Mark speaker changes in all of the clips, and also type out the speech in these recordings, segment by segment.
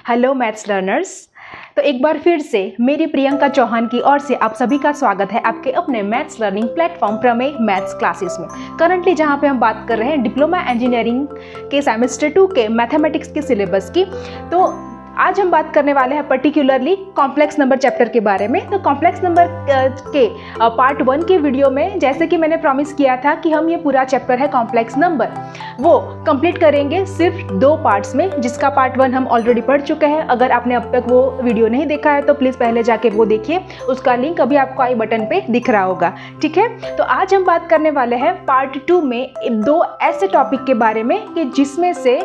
Speaker 1: Hello maths learners. तो एक बार फिर से मेरी प्रियंका चौहान की ओर से आप सभी का स्वागत है आपके अपने मैथ्स लर्निंग प्लेटफॉर्म प्रमेय मैथ्स क्लासेस में। करंटली जहां पे हम बात कर रहे हैं डिप्लोमा इंजीनियरिंग के सेमेस्टर 2 के मैथमेटिक्स के सिलेबस की। तो आज हम बात करने वाले हैं पर्टिकुलरली कॉम्प्लेक्स नंबर चैप्टर के बारे में। तो कॉम्प्लेक्स नंबर के पार्ट 1 के वीडियो में जैसे कि मैंने प्रॉमिस किया था कि हम ये पूरा चैप्टर है कॉम्प्लेक्स नंबर वो कंप्लीट करेंगे सिर्फ 2 पार्ट्स में, जिसका पार्ट 1 हम ऑलरेडी पढ़ चुके हैं। अगर आपने अब तक वो वीडियो नहीं देखा है तो प्लीज़ पहले जाके वो देखिए, उसका लिंक अभी आपको आई बटन पे दिख रहा होगा। ठीक है, तो आज हम बात करने वाले हैं पार्ट 2 में 2 ऐसे टॉपिक के बारे में कि जिसमें से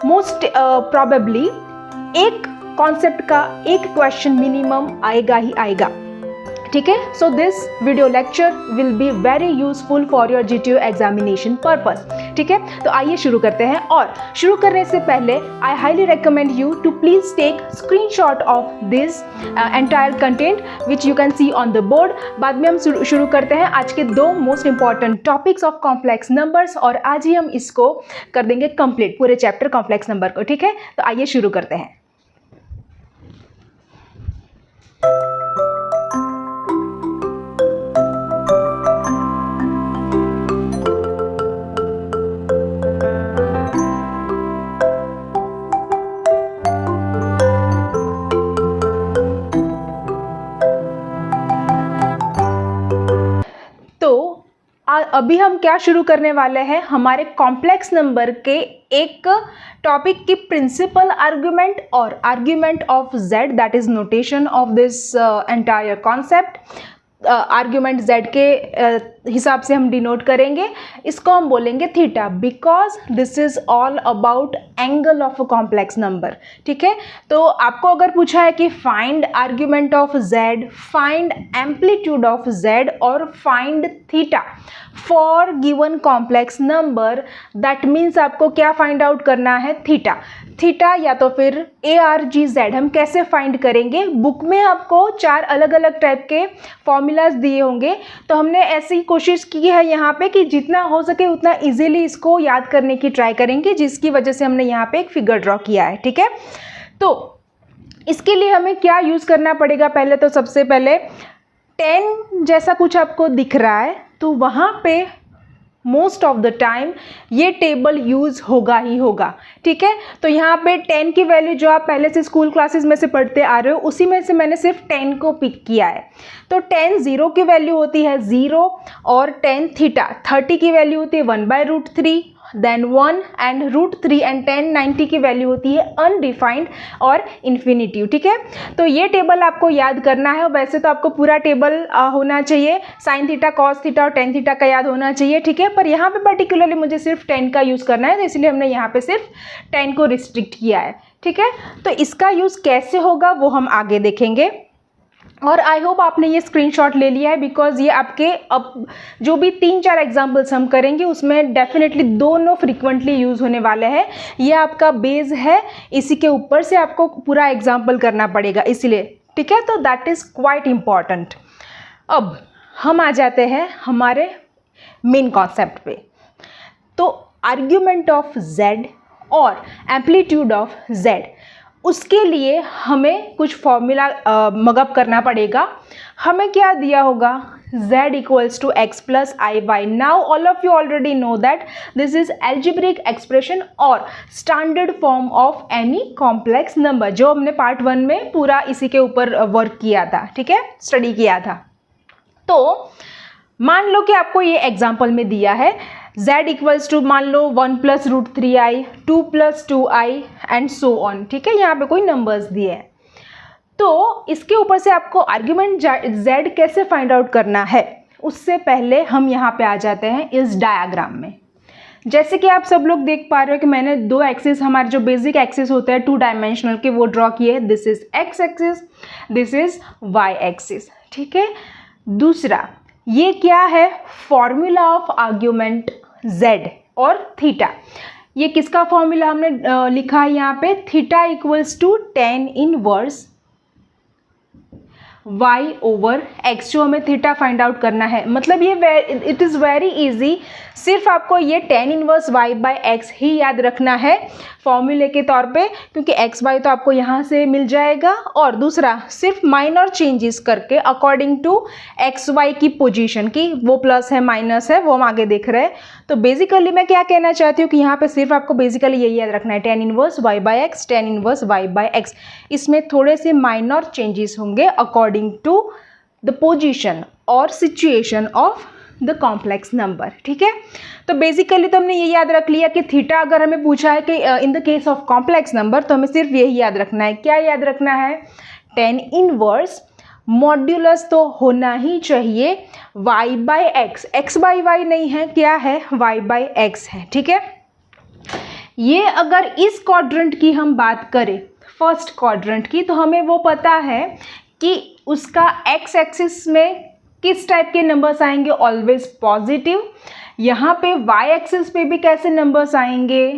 Speaker 1: मोस्ट प्रॉबेबली एक कॉन्सेप्ट का एक क्वेश्चन मिनिमम आएगा ही आएगा। ठीक है, so this video lecture will be very useful for your GTU examination purpose. ठीक है, तो आइए शुरू करते हैं। और शुरू करने से पहले I highly recommend you to please take screenshot of this entire content which you can see on the board. बाद में हम शुरू करते हैं आज के 2 most important topics of complex numbers, और आज ही हम इसको कर देंगे कंप्लीट, पूरे चैप्टर कॉम्प्लेक्स नंबर को। ठीक है, तो आइए शुरू करते हैं। अभी हम क्या शुरू करने वाले हैं, हमारे कॉम्प्लेक्स नंबर के एक टॉपिक की प्रिंसिपल आर्ग्यूमेंट और argument of z, that is notation of this entire concept. Argument z के हिसाब से हम डिनोट करेंगे, इसको हम बोलेंगे theta, because this is all about angle of a complex number. ठीक है, तो आपको अगर पूछा है कि find argument of z, find amplitude of z और find theta for given complex number, that means आपको क्या फाइंड आउट करना है, थीटा। थीटा या तो फिर ARGZ हम कैसे फाइंड करेंगे, बुक में आपको 4 अलग अलग टाइप के फॉर्मूलाज दिए होंगे, तो हमने ऐसी कोशिश की है यहाँ पे कि जितना हो सके उतना इजीली इसको याद करने की ट्राई करेंगे, जिसकी वजह से हमने यहाँ पे एक फिगर ड्रॉ किया है। ठीक है, तो इसके लिए हमें क्या यूज़ करना पड़ेगा, पहले तो सबसे पहले 10 जैसा कुछ आपको दिख रहा है, तो वहाँ पे मोस्ट ऑफ द टाइम ये टेबल यूज़ होगा ही होगा। ठीक है, तो यहाँ पे 10 की वैल्यू जो आप पहले से स्कूल क्लासेस में से पढ़ते आ रहे हो, उसी में से मैंने सिर्फ 10 को पिक किया है। तो 10 0 की वैल्यू होती है 0, और 10 थीटा 30 की वैल्यू होती है 1/√3, देन 1 एंड √3, एंड 10 90 की वैल्यू होती है अनडिफाइंड और इन्फिनिटिव। ठीक है, तो ये टेबल आपको याद करना है। वैसे तो आपको पूरा टेबल होना चाहिए, साइन थीटा, कॉस थीटा और टेन थीटा का याद होना चाहिए। ठीक है, पर यहाँ पे पर्टिकुलरली मुझे सिर्फ 10 का यूज़ करना है, तो इसलिए हमने यहाँ पे सिर्फ 10 को रिस्ट्रिक्ट किया है। ठीक है, तो इसका यूज़ कैसे होगा वो हम आगे देखेंगे, और आई होप आपने ये स्क्रीनशॉट ले लिया है, बिकॉज ये आपके अब जो भी 3-4 एग्जाम्पल्स हम करेंगे उसमें डेफिनेटली दोनों फ्रीक्वेंटली यूज़ होने वाले हैं। ये आपका बेस है, इसी के ऊपर से आपको पूरा एग्जाम्पल करना पड़ेगा इसलिए। ठीक है, तो दैट इज़ क्वाइट इम्पॉर्टेंट। अब हम आ जाते हैं हमारे मेन कॉन्सेप्ट पे। तो आर्ग्यूमेंट ऑफ z और एम्पलीट्यूड ऑफ z, उसके लिए हमें कुछ फॉर्मूला मगअप करना पड़ेगा। हमें क्या दिया होगा, z equals to x plus i y. Now all of you already know that this is algebraic expression और standard form of any complex number, जो हमने पार्ट 1 में पूरा इसी के ऊपर वर्क किया था। ठीक है, स्टडी किया था। तो मान लो कि आपको ये एग्जाम्पल में दिया है z इक्वल्स टू मान लो 1 + √3i, 2 + 2i and so on. ठीक है, यहाँ पे कोई नंबर्स दिए हैं, तो इसके ऊपर से आपको आर्ग्यूमेंट z कैसे फाइंड आउट करना है, उससे पहले हम यहाँ पे आ जाते हैं इस डायग्राम में। जैसे कि आप सब लोग देख पा रहे हो कि मैंने 2 एक्सिस, हमारे जो बेसिक एक्सिस होते हैं 2 डायमेंशनल के, वो ड्रॉ किए। This is x axis, this is y axis. ठीक है, दूसरा ये क्या है, फॉर्मूला ऑफ आर्ग्यूमेंट z और थीटा। ये किसका फॉर्मूला हमने लिखा है यहाँ पे, theta equals to tan inverse y over x, जो हमें थीटा फाइंड आउट करना है। मतलब ये इट इज़ वेरी इजी, सिर्फ आपको ये tan inverse y by x ही याद रखना है फॉर्मूले के तौर पे, क्योंकि x y तो आपको यहाँ से मिल जाएगा। और दूसरा सिर्फ माइनर चेंजेस करके अकॉर्डिंग टू x y की पोजीशन की, वो प्लस है माइनस है वो हम आगे देख रहे हैं। तो बेसिकली मैं क्या कहना चाहती हूँ कि यहाँ पे सिर्फ आपको बेसिकली यही याद रखना है, tan inverse y by x, tan inverse y by x. इसमें थोड़े से माइनर चेंजेस होंगे अकॉर्डिंग टू द पोजीशन और situation of the complex number, ठीक है। तो बेसिकली तो हमने ये याद रख लिया कि थीटा अगर हमें पूछा है कि in the case of complex number, तो हमें सिर्फ यही याद रखना है। क्या याद रखना है? tan इनवर्स मॉड्यूलस तो होना ही चाहिए y by x, x by y नहीं है, क्या है? y बाय एक्स है, ठीक है। ये अगर इस क्वाड्रेंट की हम बात करें, फर्स्ट क्वाड्रेंट की, तो हमें वो पता है कि उसका x एक्सिस में किस टाइप के नंबर्स आएंगे? Always positive. यहाँ पे y एक्सिस पे भी कैसे नंबर्स आएंगे?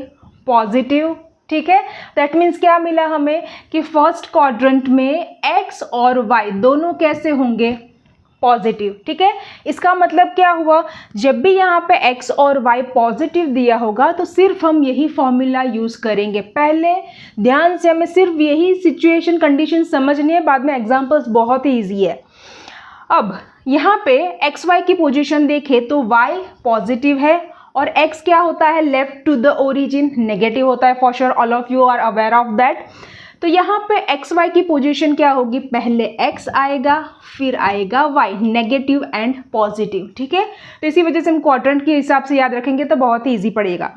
Speaker 1: पॉजिटिव, ठीक है। दैट मीन्स क्या मिला हमें कि फर्स्ट क्वाड्रेंट में x और y दोनों कैसे होंगे? पॉजिटिव, ठीक है। इसका मतलब क्या हुआ? जब भी यहाँ पे x और y पॉजिटिव दिया होगा तो सिर्फ हम यही फॉर्मूला यूज़ करेंगे। पहले ध्यान से हमें सिर्फ यही सिचुएशन कंडीशन समझनी है, बाद में एग्जाम्पल्स बहुत ही ईजी है। अब यहाँ पे एक्स वाई की पोजीशन देखें तो y पॉजिटिव है और x क्या होता है? Left to the origin negative होता है। For sure all of you are aware of that. तो यहाँ पे एक्स वाई की पोजीशन क्या होगी? पहले x आएगा फिर आएगा y, नेगेटिव एंड पॉजिटिव, ठीक है। तो इसी वजह से हम क्वाड्रेंट के हिसाब से याद रखेंगे तो बहुत ही ईजी पड़ेगा।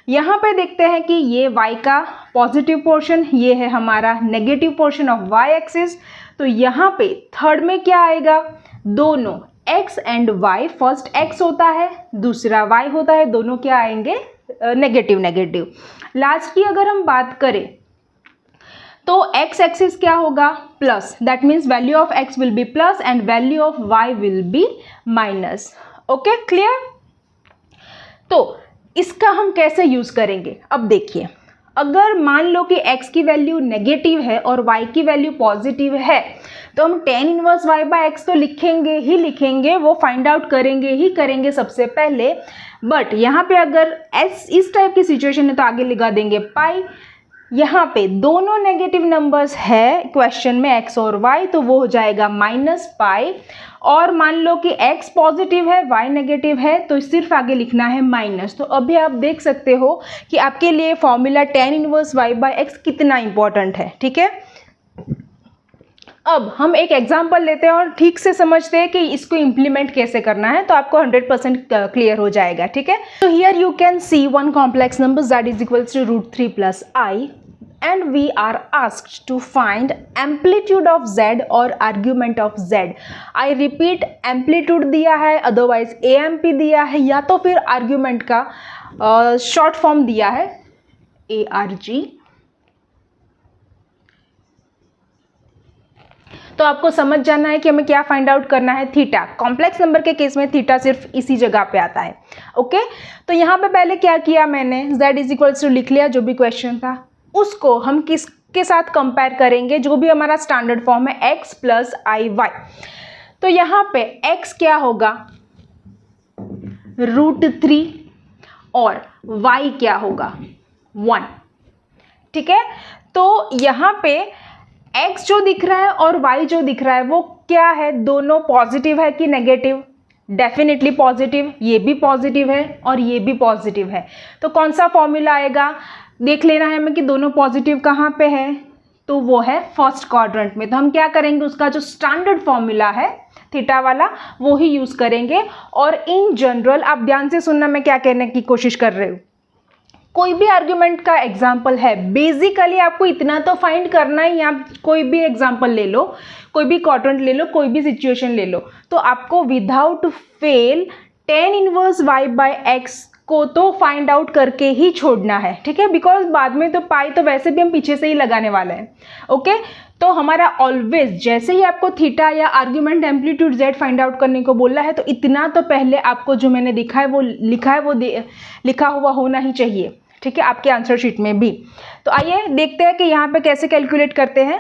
Speaker 1: यहाँ पे देखते हैं कि ये y का पॉजिटिव पोर्शन, ये है हमारा negative portion of y axis. तो यहाँ पे थर्ड में क्या आएगा? दोनों x and y, first x होता है दूसरा y होता है, दोनों क्या आएंगे? Negative negative. लास्ट की अगर हम बात करें तो x एक्सिस क्या होगा? Plus. That means value of x will be plus and value of y will be minus. Okay, clear? तो इसका हम कैसे यूज करेंगे? अब देखिए, अगर मान लो कि x की वैल्यू नेगेटिव है और y की वैल्यू पॉजिटिव है, तो हम tan inverse y by x तो लिखेंगे ही लिखेंगे, वो फाइंड आउट करेंगे ही करेंगे सबसे पहले। बट यहाँ पे अगर इस टाइप की सिचुएशन है तो आगे लगा देंगे पाई। यहाँ पे दोनों नेगेटिव नंबर्स है क्वेश्चन में x और y, तो वो हो जाएगा माइनस पाई। और मान लो कि x पॉजिटिव है y नेगेटिव है, तो सिर्फ आगे लिखना है माइनस। तो अभी आप देख सकते हो कि आपके लिए formula tan inverse y by x कितना इंपॉर्टेंट है, ठीक है। अब हम एक एग्जाम्पल लेते हैं और ठीक से समझते हैं कि इसको इम्प्लीमेंट कैसे करना है, तो आपको 100% क्लियर हो जाएगा, ठीक है। तो here you can see one complex number that is equals to √3 + i and we are asked to find amplitude of z or argument of z. I repeat, amplitude दिया है, अदरवाइज amp दिया है, या तो फिर आर्ग्यूमेंट का short form दिया है arg। तो आपको समझ जाना है कि हमें क्या फाइंड आउट करना है? थीटा। कॉम्प्लेक्स नंबर के केस में थीटा सिर्फ इसी जगह पे आता है। ओके, तो यहाँ पे पहले क्या किया मैंने? z इज इक्वल्स टू लिख लिया, जो भी क्वेश्चन था उसको हम किसके साथ कंपेयर करेंगे? जो भी हमारा स्टैंडर्ड फॉर्म है x + iy। तो यहाँ पे x क्या होगा? √3 और y क्या होगा? 1, ठीक है। तो यहाँ पे x जो दिख रहा है और y जो दिख रहा है वो क्या है? दोनों पॉजिटिव है कि नेगेटिव? Definitely positive. ये भी पॉजिटिव है और ये भी पॉजिटिव है, तो कौन सा फॉर्मूला आएगा? देख लेना है हमें कि दोनों पॉजिटिव कहाँ पे है, तो वो है फर्स्ट क्वाड्रेंट में। तो हम क्या करेंगे? उसका जो स्टैंडर्ड फॉर्मूला है थीटा वाला वो ही यूज करेंगे। और इन जनरल आप ध्यान से सुनना, मैं क्या कहने की कोशिश कर रही हूँ। कोई भी आर्ग्यूमेंट का एग्जाम्पल है, बेसिकली आपको इतना तो फाइंड करना ही। आप कोई भी एग्जाम्पल ले लो, कोई भी क्वाड्रेंट ले लो, कोई भी सिचुएशन ले लो, तो आपको without fail tan inverse y by x को तो फाइंड आउट करके ही छोड़ना है, ठीक है। बिकॉज बाद में तो पाई तो वैसे भी हम पीछे से ही लगाने वाले हैं। ओके, तो हमारा ऑलवेज जैसे ही आपको थीटा या argument amplitude z find out करने को बोला है, तो इतना तो पहले आपको जो मैंने लिखा है वो लिखा हुआ होना ही चाहिए, ठीक है, आपके आंसर शीट में भी। तो आइए देखते हैं कि यहाँ पे कैसे कैलकुलेट करते हैं।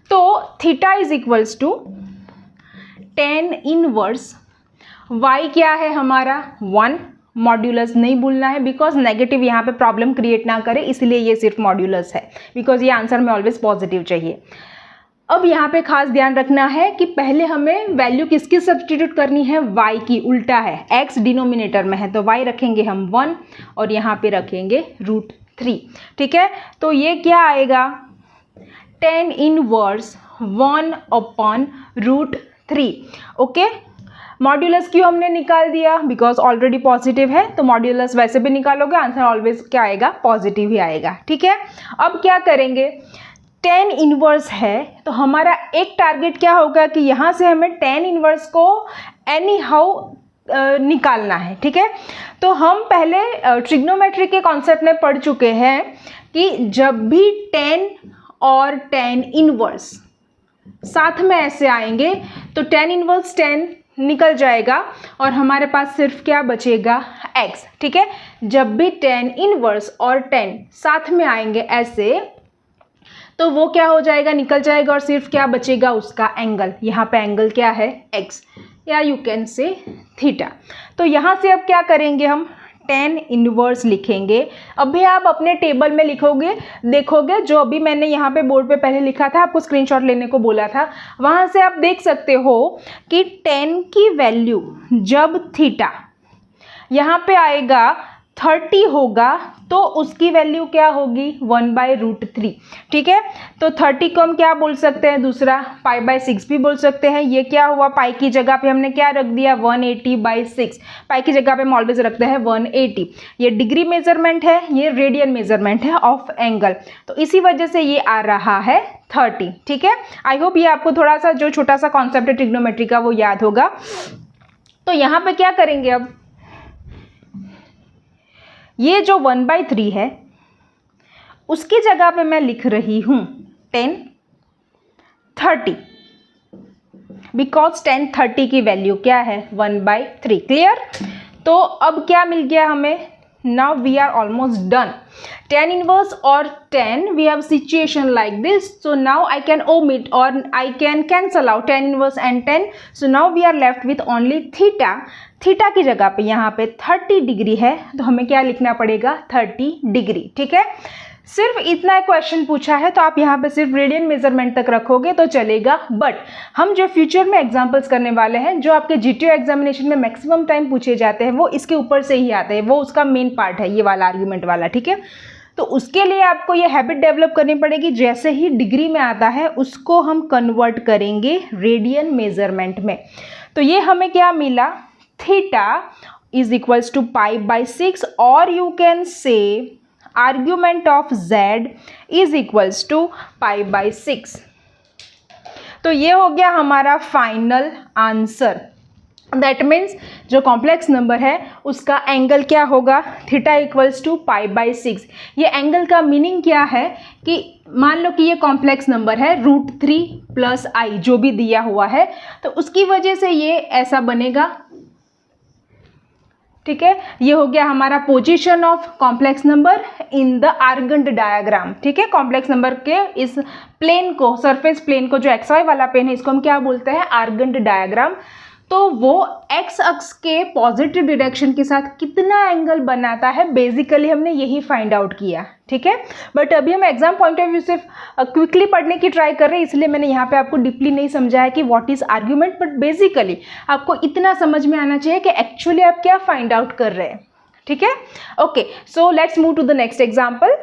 Speaker 1: तो theta is equals to tan inverse y क्या है हमारा 1, मॉड्यूलस नहीं भूलना है बिकॉज नेगेटिव यहाँ पे प्रॉब्लम क्रिएट ना करे, इसलिए ये सिर्फ मॉड्यूलस है, बिकॉज ये आंसर में ऑलवेज पॉजिटिव चाहिए। अब यहाँ पे खास ध्यान रखना है कि पहले हमें वैल्यू किसकी सब्स्टिट्यूट करनी है, y की, उल्टा है, x डिनोमिनेटर में है तो y रखेंगे हम 1 और यहाँ पे रखेंगे √3। ठीक है, तो ये क्या आएगा tan इनवर्स 1/√3। ओके, मॉड्यूलस क्यों हमने निकाल दिया, बिकॉज ऑलरेडी पॉजिटिव है, तो मॉड्यूलस वैसे भी निकालोगे आंसर ऑलवेज क्या आएगा, पॉजिटिव ही आएगा। ठीक है, अब क्या करेंगे, tan इनवर्स है तो हमारा एक टारगेट क्या होगा कि यहाँ से हमें tan इनवर्स को एनी हाउ निकालना है। ठीक है, तो हम पहले ट्रिग्नोमेट्री के कॉन्सेप्ट में पढ़ चुके हैं कि जब भी tan और tan इनवर्स साथ में ऐसे आएंगे तो tan इनवर्स tan निकल जाएगा और हमारे पास सिर्फ क्या बचेगा, x। ठीक है, जब भी tan इनवर्स और tan साथ में आएंगे ऐसे तो वो क्या हो जाएगा, निकल जाएगा और सिर्फ क्या बचेगा, उसका एंगल। यहाँ पे एंगल क्या है, x, या यू कैन से थीटा। तो यहाँ से अब क्या करेंगे, हम tan इनवर्स लिखेंगे। अभी आप अपने टेबल में लिखोगे, देखोगे जो अभी मैंने यहाँ पे बोर्ड पे पहले लिखा था, आपको स्क्रीनशॉट लेने को बोला था, वहाँ से आप देख सकते हो कि tan की वैल्यू जब थीटा यहाँ पे आएगा 30 होगा तो उसकी वैल्यू क्या होगी, 1/√3। ठीक है, तो 30 को हम क्या बोल सकते हैं, दूसरा π/6 भी बोल सकते हैं। ये क्या हुआ, पाई की जगह पे हमने क्या रख दिया, 180/6। पाई की जगह पे हम ऑलवेज रखते हैं 180। ये डिग्री मेजरमेंट है, ये रेडियन मेजरमेंट है ऑफ एंगल, तो इसी वजह से ये आ रहा है 30। ठीक है, आई होप ये आपको थोड़ा सा जो छोटा सा कॉन्सेप्ट है ट्रिग्नोमेट्री का वो याद होगा। तो यहाँ पे क्या करेंगे, अब ये जो 1/3 है उसकी जगह पे मैं लिख रही हूँ tan 30, बिकॉज tan 30 की वैल्यू क्या है, 1/3। क्लियर, तो अब क्या मिल गया हमें, now we are almost done. tan inverse और tan we have situation like this, so now I can omit or I can cancel out tan inverse and tan, so now we are left with only theta। Theta की जगह पे यहाँ पे 30 degree है तो हमें क्या लिखना पड़ेगा, 30 डिग्री। ठीक है, सिर्फ इतना क्वेश्चन पूछा है तो आप यहाँ पे सिर्फ रेडियन मेजरमेंट तक रखोगे तो चलेगा, बट हम जो फ्यूचर में एग्जांपल्स करने वाले हैं, जो आपके जीटीओ एग्जामिनेशन में मैक्सिमम टाइम पूछे जाते हैं, वो इसके ऊपर से ही आते हैं, वो उसका मेन पार्ट है, ये वाला आर्ग्यूमेंट वाला। ठीक है, तो उसके लिए आपको ये हैबिट डेवलप करनी पड़ेगी, जैसे ही डिग्री में आता है उसको हम कन्वर्ट करेंगे रेडियन मेजरमेंट में। तो ये हमें क्या मिला, थीटा इज इक्वल्स टू π/6 और you can say argument of z is equals to π/6। तो ये हो गया हमारा फाइनल आंसर। दैट मीन्स जो कॉम्प्लेक्स नंबर है उसका एंगल क्या होगा, थीटा इक्वल्स टू π/6। ये एंगल का मीनिंग क्या है कि मान लो कि ये कॉम्प्लेक्स नंबर है √3 + i जो भी दिया हुआ है, तो उसकी वजह से ये ऐसा बनेगा। ठीक है, ये हो गया हमारा position of complex number in the urgent diagram. ठीक है, कॉम्प्लेक्स नंबर के इस प्लेन को, सरफेस प्लेन को, जो XY वाला प्लेन है, इसको हम क्या बोलते हैं, आर्गेंट डायग्राम। तो वो एक्स अक्ष के पॉजिटिव डायरेक्शन के साथ कितना एंगल बनाता है, बेसिकली हमने यही फाइंड आउट किया। ठीक है, बट अभी हम एग्जाम पॉइंट ऑफ व्यू सिर्फ क्विकली पढ़ने की ट्राई कर रहे हैं, इसलिए मैंने यहाँ पे आपको डीपली नहीं समझाया कि what is argument, but basically आपको इतना समझ में आना चाहिए कि एक्चुअली आप क्या फाइंड आउट कर रहे हैं। ठीक है, okay, so let's move to the next example.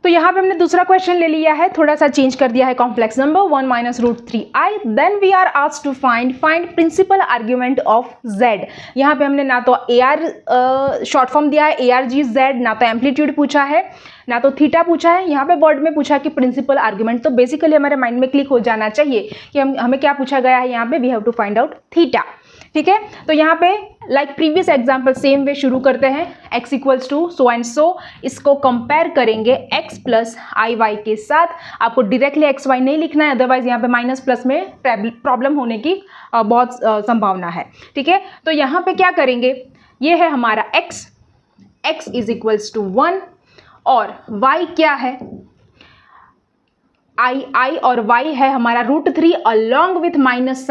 Speaker 1: तो यहाँ पे हमने दूसरा क्वेश्चन ले लिया है, थोड़ा सा चेंज कर दिया है, complex number 1 - √3i, then we are asked to find principal argument of z। यहाँ पे हमने ना तो AR शॉर्ट फॉर्म दिया है ARGZ, ना तो एम्पलीट्यूड पूछा है, ना तो थीटा पूछा है, यहाँ पे वर्ड में पूछा कि प्रिंसिपल आर्ग्यूमेंट। तो बेसिकली हमारे माइंड में क्लिक हो जाना चाहिए कि हमें क्या पूछा गया है, यहाँ पे we have to find out theta. ठीक है, तो यहाँ पे like previous example same way शुरू करते हैं, x equals to so and so, इसको कंपेयर करेंगे x + iy के साथ। आपको डायरेक्टली xy नहीं लिखना है, अदरवाइज यहाँ पे माइनस प्लस में प्रॉब्लम होने की बहुत संभावना है। ठीक है, तो यहाँ पे क्या करेंगे, ये है हमारा x इज इक्वल्स टू 1 और y क्या है, आई और y है हमारा √3 अलॉन्ग विथ माइनस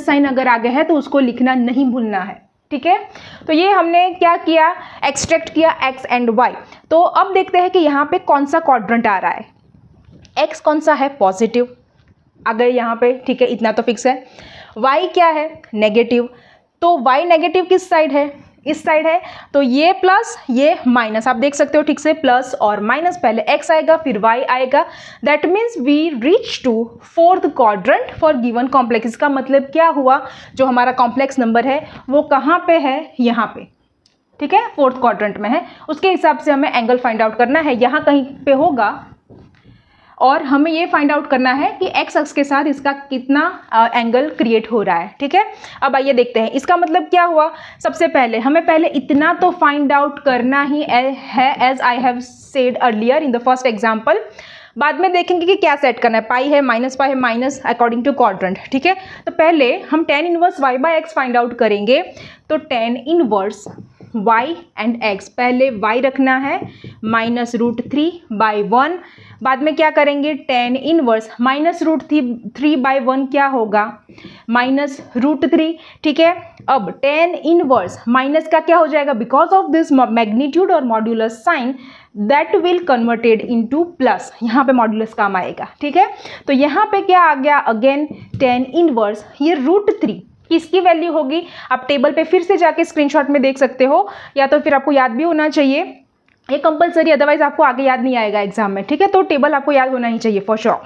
Speaker 1: साइन अगर आगे है तो उसको लिखना नहीं भूलना है, ठीक है। तो ये हमने क्या किया, एक्सट्रैक्ट किया x एंड y। तो अब देखते हैं कि यहाँ पे कौन सा क्वाड्रेंट आ रहा है। x कौन सा है, पॉजिटिव आ गए यहाँ पे, ठीक है, इतना तो फिक्स है। y क्या है, नेगेटिव। तो y नेगेटिव किस साइड है, इस साइड है। तो ये प्लस ये माइनस, आप देख सकते हो ठीक से, प्लस और माइनस, पहले x आएगा फिर y आएगा। That means we reach to fourth quadrant for given complex. इसका मतलब क्या हुआ, जो हमारा कॉम्प्लेक्स नंबर है वो कहाँ पे है, यहाँ पे, ठीक है, फोर्थ क्वाड्रेंट में है। उसके हिसाब से हमें एंगल फाइंड आउट करना है, यहाँ कहीं पे होगा। और हमें ये फाइंड आउट करना है कि एक्स अक्ष के साथ इसका कितना एंगल क्रिएट हो रहा है, ठीक है। अब आइए देखते हैं इसका मतलब क्या हुआ। सबसे पहले हमें पहले इतना तो फाइंड आउट करना ही है, as I have said earlier in the first example. बाद में देखेंगे कि क्या सेट करना है, पाई है, माइनस पाई है, माइनस अकॉर्डिंग टू क्वाड्रेंट, ठीक है। तो पहले हम tan inverse y by x find out करेंगे। तो tan inverse y and x, पहले y रखना है -√3/1। बाद में क्या करेंगे, tan इनवर्स -√3/1 क्या होगा, -√3, ठीक है। अब tan इनवर्स माइनस का क्या हो जाएगा, बिकॉज ऑफ दिस मैग्नीट्यूड और modulus sign that will converted into plus, यहाँ पे मॉड्यूलस काम आएगा, ठीक है। तो यहाँ पे क्या आ गया, अगेन tan इनवर्स, ये √3 किसकी वैल्यू होगी, आप टेबल पे फिर से जाके स्क्रीनशॉट में देख सकते हो, या तो फिर आपको याद भी होना चाहिए, ये कंपलसरी, अदरवाइज आपको आगे याद नहीं आएगा एग्जाम में, ठीक है। तो टेबल आपको याद होना ही चाहिए फॉर श्योर।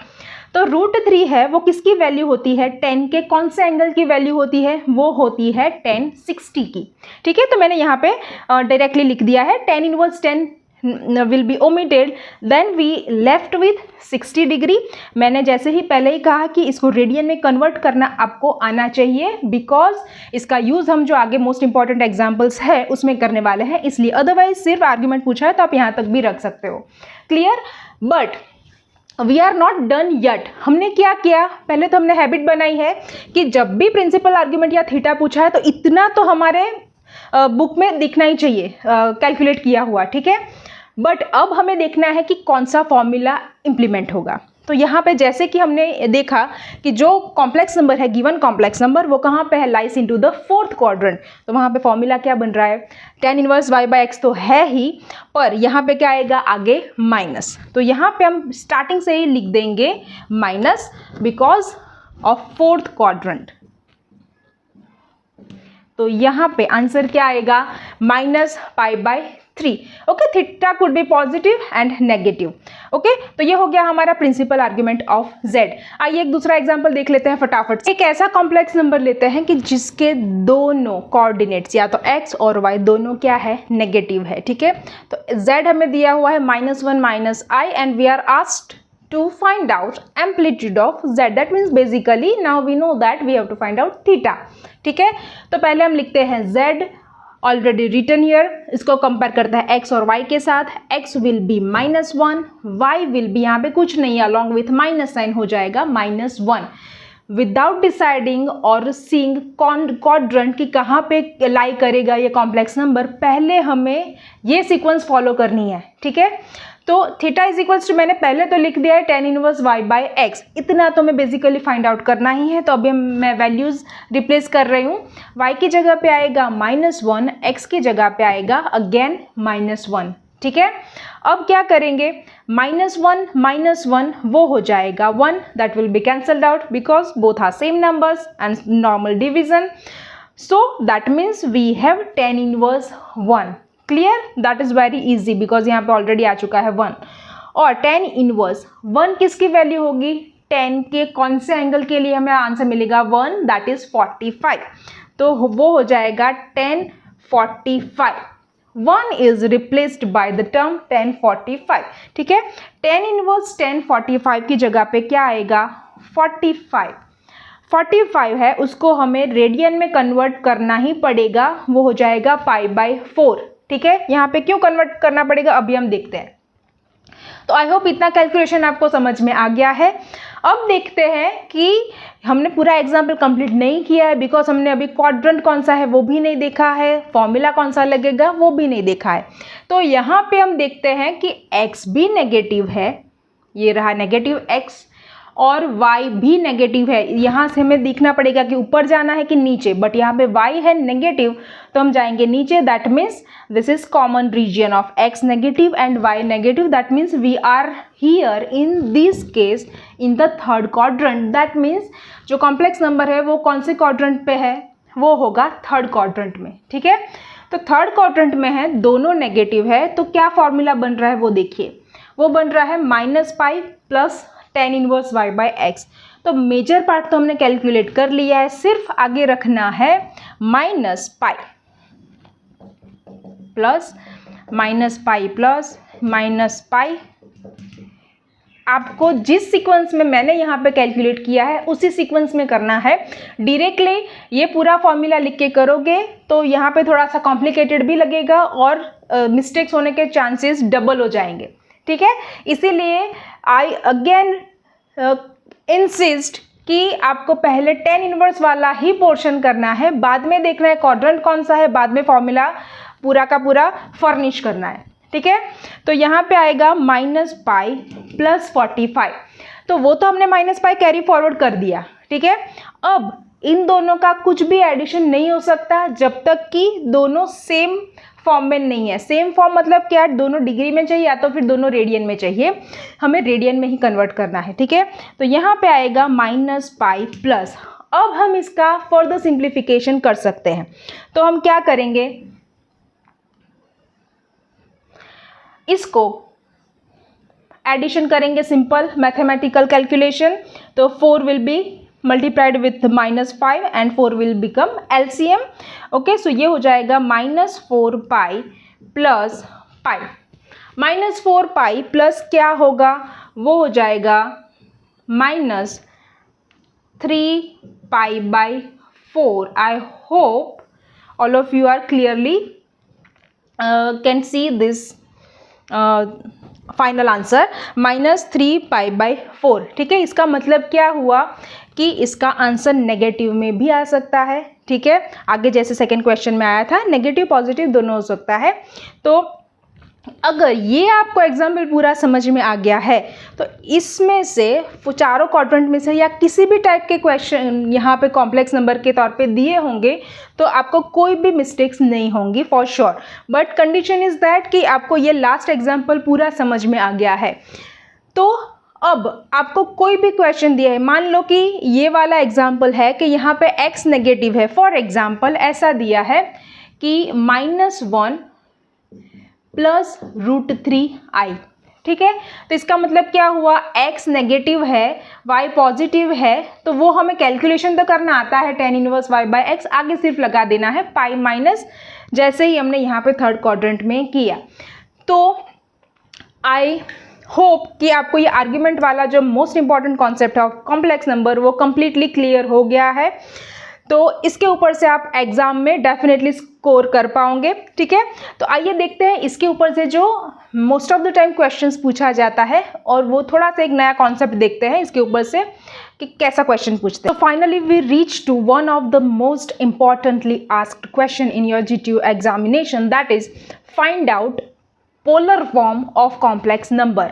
Speaker 1: तो √3 है वो किसकी वैल्यू होती है, tan के कौन से एंगल की वैल्यू होती है, वो होती है tan 60 की, ठीक है। तो मैंने यहाँ पे डायरेक्टली लिख दिया है tan inverse 10 will be omitted, then we left with 60 degree. मैंने जैसे ही पहले ही कहा कि इसको रेडियन में कन्वर्ट करना आपको आना चाहिए, बिकॉज इसका यूज़ हम जो आगे मोस्ट इंपॉर्टेंट एग्जाम्पल्स है उसमें करने वाले हैं, इसलिए। अदरवाइज सिर्फ आर्ग्यूमेंट पूछा है तो आप यहाँ तक भी रख सकते हो, clear. But we are not done yet. हमने क्या किया, पहले तो हमने हैबिट बनाई है कि जब भी प्रिंसिपल आर्ग्यूमेंट या थीटा पूछा है तो इतना तो हमारे बुक में दिखना ही चाहिए, कैलकुलेट किया हुआ, ठीक है। बट अब हमें देखना है कि कौन सा फॉर्मूला इम्प्लीमेंट होगा। तो यहाँ पे जैसे कि हमने देखा कि जो कॉम्प्लेक्स नंबर है, गिवन कॉम्प्लेक्स नंबर, वो कहाँ पे है, lies into the fourth quadrant. तो वहाँ पे फॉर्मूला क्या बन रहा है, tan inverse y by x तो है ही, पर यहाँ पे क्या आएगा आगे, माइनस। तो यहाँ पे हम स्टार्टिंग से ही लिख देंगे minus, because of fourth quadrant. तो यहाँ पे आंसर क्या आएगा, -π/3। Okay, theta could be positive and negative. Okay, तो ये हो गया हमारा प्रिंसिपल आर्ग्यूमेंट ऑफ z। आइए एक दूसरा एग्जांपल देख लेते हैं फटाफट। एक ऐसा कॉम्प्लेक्स नंबर लेते हैं कि जिसके दोनों कोऑर्डिनेट्स या तो x और y दोनों क्या है, नेगेटिव है, ठीक है। तो z हमें दिया हुआ है -1 -i and we are asked to find out amplitude of z. That means basically now we know that we have to find out theta, ठीक है। तो पहले हम लिखते हैं z ऑलरेडी रिटन हियर, इसको कंपेयर करता है x और y के साथ। x will be -1, y will be, यहाँ पे कुछ नहीं, अलॉन्ग विथ माइनस साइन हो जाएगा -1। विदाउट डिसाइडिंग और सीइंग क्वाड्रेंट की कहाँ पे लाई करेगा ये कॉम्प्लेक्स नंबर, पहले हमें ये सीक्वेंस फॉलो करनी है, ठीक है। तो थीटा इज इक्वल्स टू, मैंने पहले तो लिख दिया है tan inverse y by x, इतना तो मैं बेसिकली फाइंड आउट करना ही है। तो अभी मैं वैल्यूज रिप्लेस कर रही हूँ, y की जगह पे आएगा -1, x की जगह पे आएगा अगेन -1, ठीक है। अब क्या करेंगे, -1 वो हो जाएगा 1, that will be cancelled out because both are same numbers and normal division. So that means we have tan inverse 1। Clear, that is very easy because यहाँ पे ऑलरेडी आ चुका है 1। और tan इनवर्स 1 किसकी वैल्यू होगी, tan के कौन से एंगल के लिए हमें आंसर मिलेगा 1, दैट इज 45। तो वो हो जाएगा tan 45। 1 is replaced by the term tan 45, ठीक है। tan इनवर्स tan 45 की जगह पे क्या आएगा, 45 है, उसको हमें रेडियन में कन्वर्ट करना ही पड़ेगा, वो हो जाएगा π/4, ठीक है। यहाँ पे क्यों कन्वर्ट करना पड़ेगा अभी हम देखते हैं। तो आई होप इतना कैलकुलेशन आपको समझ में आ गया है। अब देखते हैं कि हमने पूरा एग्जाम्पल कंप्लीट नहीं किया है, बिकॉज हमने अभी क्वाड्रेंट कौन सा है वो भी नहीं देखा है, फॉर्मूला कौन सा लगेगा वो भी नहीं देखा है। तो यहाँ पे हम देखते हैं कि x भी नेगेटिव है, ये रहा नेगेटिव x, और y भी नेगेटिव है, यहाँ से हमें देखना पड़ेगा कि ऊपर जाना है कि नीचे, बट यहाँ पे y है नेगेटिव तो हम जाएंगे नीचे. That means this is common region of x negative and y negative. That means we are here in this case in the third quadrant. That means जो कॉम्प्लेक्स नंबर है वो कौन से क्वाड्रेंट पे है, वो होगा थर्ड क्वाड्रेंट में. ठीक है, तो थर्ड क्वाड्रेंट में है, दोनों नेगेटिव है, तो क्या फॉर्मूला बन रहा है वो देखिए. वो बन रहा है -pi plus tan inverse y by x. तो मेजर पार्ट तो हमने कैलकुलेट कर लिया है, सिर्फ आगे रखना है -पाई प्लस -पाई प्लस -पाई. आपको जिस सीक्वेंस में मैंने यहाँ पे कैलकुलेट किया है उसी सीक्वेंस में करना है. डायरेक्टली ये पूरा फॉर्मूला लिख के करोगे तो यहाँ पे थोड़ा सा कॉम्प्लिकेटेड भी लगेगा और मिस्टेक्स होने के चांसेस डबल हो जाएंगे. ठीक है, इसीलिए आई अगेन इंसिस्ट कि आपको पहले tan इनवर्स वाला ही पोर्शन करना है, बाद में देखना है क्वाड्रेंट कौन सा है, बाद में फॉर्मूला पूरा का पूरा फर्निश करना है. ठीक है, तो यहाँ पे आएगा -पाई प्लस 45. तो वो तो हमने -पाई कैरी फॉरवर्ड कर दिया. ठीक है, अब इन दोनों का कुछ भी एडिशन नहीं हो सकता जब तक कि दोनों सेम फॉर्म में नहीं है. सेम फॉर्म मतलब क्या, दोनों डिग्री में चाहिए या तो फिर दोनों रेडियन में चाहिए, हमें रेडियन में ही कन्वर्ट करना है. ठीक है, तो यहाँ पे आएगा -पाई प्लस. अब हम इसका फर्दर सिंप्लीफिकेशन कर सकते हैं. तो हम क्या करेंगे, इसको एडिशन करेंगे, सिंपल मैथमेटिकल कैलकुलेशन. तो 4 will be multiplied with -5 and 4 will become LCM. Okay, so ये हो जाएगा -4 pi plus pi. -4 pi plus क्या होगा, वो हो जाएगा -3 pi by 4. I hope all of you are clearly can see this final answer, -3 pi by 4. ठीक है, इसका मतलब क्या हुआ कि इसका आंसर नेगेटिव में भी आ सकता है. ठीक है, आगे जैसे सेकंड क्वेश्चन में आया था, नेगेटिव पॉजिटिव दोनों हो सकता है. तो अगर ये आपको एग्जाम्पल पूरा समझ में आ गया है तो इसमें से चारों क्वाड्रेंट में से या किसी भी टाइप के क्वेश्चन यहाँ पे कॉम्प्लेक्स नंबर के तौर पे दिए होंगे तो आपको कोई भी मिस्टेक्स नहीं होंगी for sure. But condition is that कि आपको ये लास्ट एग्जाम्पल पूरा समझ में आ गया है. तो अब आपको कोई भी क्वेश्चन दिया है, मान लो कि ये वाला एग्जाम्पल है कि यहाँ पे x नेगेटिव है. फॉर एग्जाम्पल ऐसा दिया है कि -1 प्लस √3i. ठीक है, तो इसका मतलब क्या हुआ, x नेगेटिव है, y पॉजिटिव है, तो वो हमें कैलकुलेशन तो करना आता है tan inverse y by x. आगे सिर्फ लगा देना है पाई माइनस, जैसे ही हमने यहाँ पे थर्ड क्वाड्रेंट में किया. तो आई होप कि आपको ये आर्ग्यूमेंट वाला जो मोस्ट इंपॉर्टेंट कॉन्सेप्ट है ऑफ कॉम्प्लेक्स नंबर वो कम्प्लीटली क्लियर हो गया है. तो इसके ऊपर से आप एग्जाम में डेफिनेटली स्कोर कर पाओगे. ठीक है, तो आइए देखते हैं इसके ऊपर से जो most of the time questions पूछा जाता है और वो थोड़ा सा एक नया कॉन्सेप्ट देखते हैं इसके ऊपर से कि कैसा क्वेश्चन पूछते हैं. तो finally we reach to one of the most importantly asked question in your GTU examination, that is find out polar form of complex number.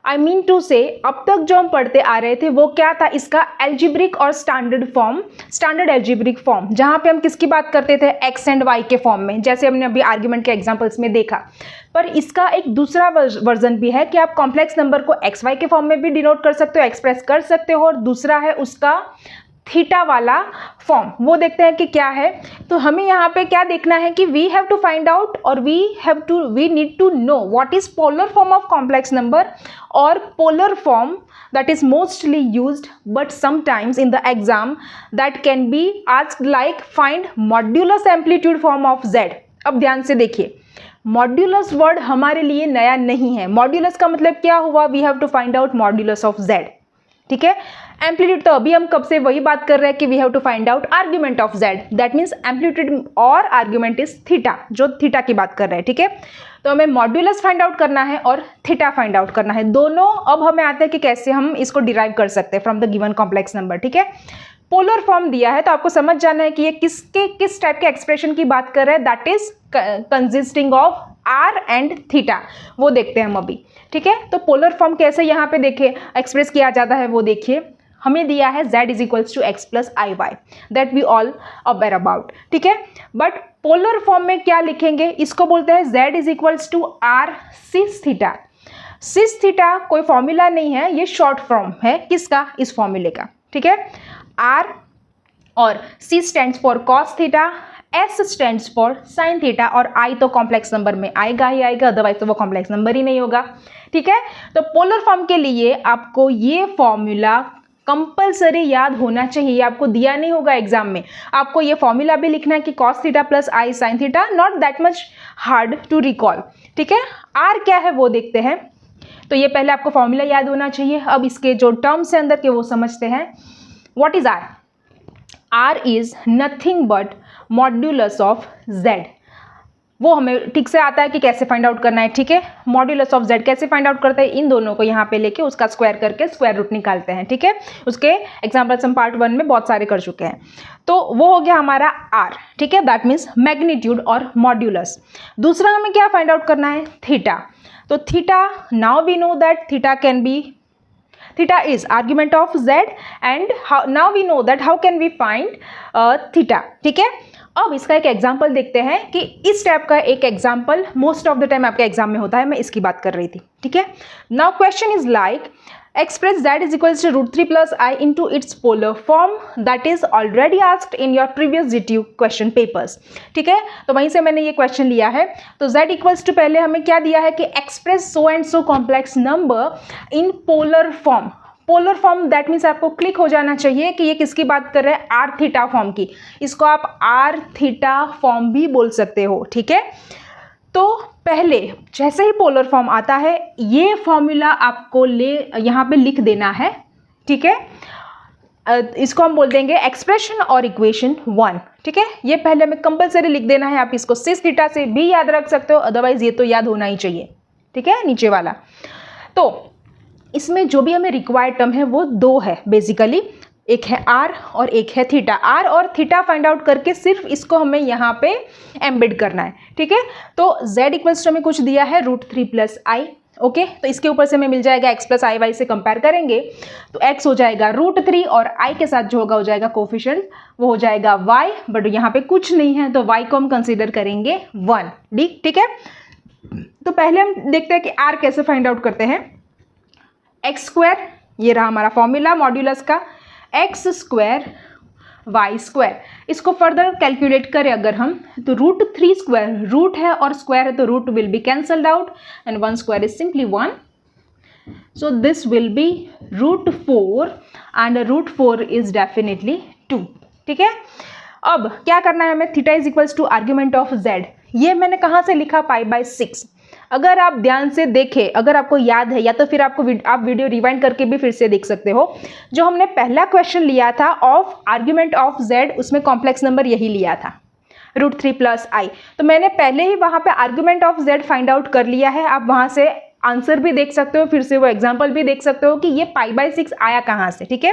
Speaker 1: I mean to say अब तक जो हम पढ़ते आ रहे थे वो क्या था, इसका एल्जेब्रिक और standard form, standard algebraic form, जहाँ पे हम किसकी बात करते थे, एक्स एंड वाई के फॉर्म में, जैसे हमने अभी आर्ग्यूमेंट के एग्जांपल्स में देखा. पर इसका एक दूसरा वर्जन भी है कि आप कॉम्प्लेक्स नंबर को एक्स वाई के फॉर्म में भी डिनोट कर सकते हो, एक्सप्रेस कर सकते हो, और दूसरा है उसका थीटा वाला फॉर्म. वो देखते हैं कि क्या है. तो हमें यहाँ पे क्या देखना है कि we have to find out और we need to know what is polar form of complex number और polar form that is mostly used but sometimes in the exam that can be asked like find modulus amplitude form of z. अब ध्यान से देखिए, modulus word हमारे लिए नया नहीं है. मॉड्यूलस का मतलब क्या हुआ, we have to find out modulus of z. ठीक है, एम्पलीट्यूड तो अभी हम कब से वही बात कर रहे हैं कि we have to find out argument of z. That means amplitude और आर्ग्यूमेंट इज थीटा, जो थीटा की बात कर रहे हैं. ठीक है, तो हमें मॉड्यूलस फाइंड आउट करना है और थीटा फाइंड आउट करना है दोनों. अब हमें आता है कि कैसे हम इसको डिराइव कर सकते हैं from the given complex number. ठीक है, पोलर फॉर्म दिया है तो आपको समझ जाना है कि ये किस टाइप के एक्सप्रेशन की बात कर रहा है, that is consisting of r and theta, वो देखते हैं हम अभी, ठीक है। तो पोलर फॉर्म कैसे यहाँ पे देखिए एक्सप्रेस किया जाता है वो देखिए, हमें दिया है z is equals to x plus i y, that we all aware about, ठीक है। बट पोलर फॉर्म में क्या लिखेंगे, इसको बोलते हैं z is equals to r cis theta. Cis theta कोई फॉर्मूला नहीं है, ये शॉर्ट फॉर्म है किसका, इस फॉर्मूले का, ठीक है। r और c stands for cos theta, s stands for sine theta, और i तो कॉम्प्लेक्स नंबर में आएगा ही आएगा, अदरवाइज तो वो कॉम्प्लेक्स नंबर ही नहीं होगा, ठीक है। तो पोलर फॉर्म के लिए आपको ये फॉर्मूला कंपलसरी याद होना चाहिए, आपको दिया नहीं होगा एग्जाम में, आपको ये फॉर्मूला भी लिखना है कि cos theta plus i sine theta, not that much hard to recall, ठीक है। r क्या है वो देखते हैं, तो ये पहले आपको फॉर्मूला याद होना चाहिए। अब इसके जो टर्म्स है अंदर के वो समझते हैं। What is r? r is nothing but modulus of z, वो हमें ठीक से आता है कि कैसे फाइंड आउट करना है, ठीक है। मॉड्यूलस ऑफ z कैसे फाइंड आउट करते हैं, इन दोनों को यहाँ पे लेके उसका स्क्वायर करके स्क्वायर रूट निकालते हैं, ठीक है। उसके एग्जाम्पल्स हम पार्ट 1 में बहुत सारे कर चुके हैं। तो वो हो गया हमारा r, ठीक है, दैट मीन्स मैग्नीट्यूड और मॉड्यूलस। दूसरा हमें क्या फाइंड आउट करना है, थीटा। तो theta, now we know that theta can be, theta is argument of z, and now we know that how can we find theta, ठीक है। अब इसका एक एग्जाम्पल देखते हैं कि इस टाइप का एक example most of the time आपके एग्जाम में होता है, मैं इसकी बात कर रही थी, ठीक है। Now question is like express z is equals to root 3 plus I into its polar form, that is already asked in your previous GTU question papers, ठीक है। तो वहीं से मैंने ये क्वेश्चन लिया है। तो z इक्वल्स टू पहले हमें क्या दिया है कि express so and so complex number in polar form. Polar form that means आपको क्लिक हो जाना चाहिए कि ये किसकी बात कर रहे हैं, आर थीटा फॉर्म की। इसको आप आर थीटा फॉर्म भी बोल सकते हो, ठीक है। तो पहले जैसे ही पोलर फॉर्म आता है ये फॉर्मूला आपको यहाँ पे लिख देना है, ठीक है। इसको हम बोल देंगे एक्सप्रेशन और इक्वेशन 1, ठीक है। ये पहले हमें कंपलसरी लिख देना है, आप इसको सिस थीटा से भी याद रख सकते हो, अदरवाइज ये तो याद होना ही चाहिए, ठीक है, नीचे वाला। तो इसमें जो भी हमें रिक्वायर्ड टर्म है वो 2 है बेसिकली, एक है r और एक है थीटा। r और थीटा फाइंड आउट करके सिर्फ इसको हमें यहाँ पे एम्बेड करना है, ठीक है। तो z इक्वल्स टू हमें कुछ दिया है √3 प्लस आई, ओके। तो इसके ऊपर से हमें मिल जाएगा x प्लस आई वाई से कंपेयर करेंगे तो x हो जाएगा √3 और i के साथ जो होगा हो जाएगा कोफिशिएंट, वो हो जाएगा y, बट यहाँ पे कुछ नहीं है तो y को हम कंसिडर करेंगे 1, ठीक है। तो पहले हम देखते हैं कि r कैसे फाइंड आउट करते हैं। एक्स स्क्वायर, ये रहा हमारा फॉर्मूला मॉड्यूलस का, एक्स स्क्वायर वाई स्क्वायर। इसको फर्दर कैलकुलेट करें अगर हम तो √3 स्क्वायर, रूट है और स्क्वायर है तो root will be cancelled out and 1 square is simply 1, so this will be √4 and √4 is definitely 2, ठीक है। अब क्या करना है हमें, theta is equals to argument of z। ये मैंने कहाँ से लिखा, π/6। अगर आप ध्यान से देखें, अगर आपको याद है या तो फिर आप वीडियो रिवाइंड करके भी फिर से देख सकते हो, जो हमने पहला क्वेश्चन लिया था ऑफ आर्ग्यूमेंट ऑफ z, उसमें कॉम्प्लेक्स नंबर यही लिया था √3 प्लस आई। तो मैंने पहले ही वहाँ पे argument of z find out कर लिया है। आप वहाँ से आंसर भी देख सकते हो, फिर से वो एग्जाम्पल भी देख सकते हो कि ये π/6 आया कहाँ से, ठीक है।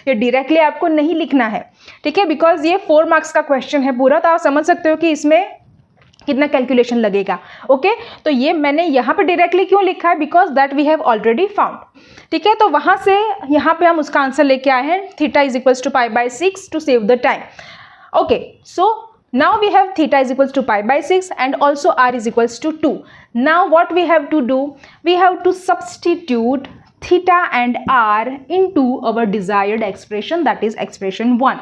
Speaker 1: ये डायरेक्टली आपको नहीं लिखना है, ठीक है, बिकॉज ये 4 मार्क्स का क्वेश्चन है पूरा, तो आप समझ सकते हो कि इसमें कितना कैलकुलेशन लगेगा, ओके। तो ये मैंने यहाँ पे डायरेक्टली क्यों लिखा है, because that we have already found, ठीक है। तो वहाँ से यहाँ पे हम उसका आंसर लेके आए हैं, theta is equals to π/6 to save the time, okay. So now we have theta is equals to π/6 and also r is equals to 2. Now what we have to do, we have to substitute theta and r into our desired expression, that is expression 1.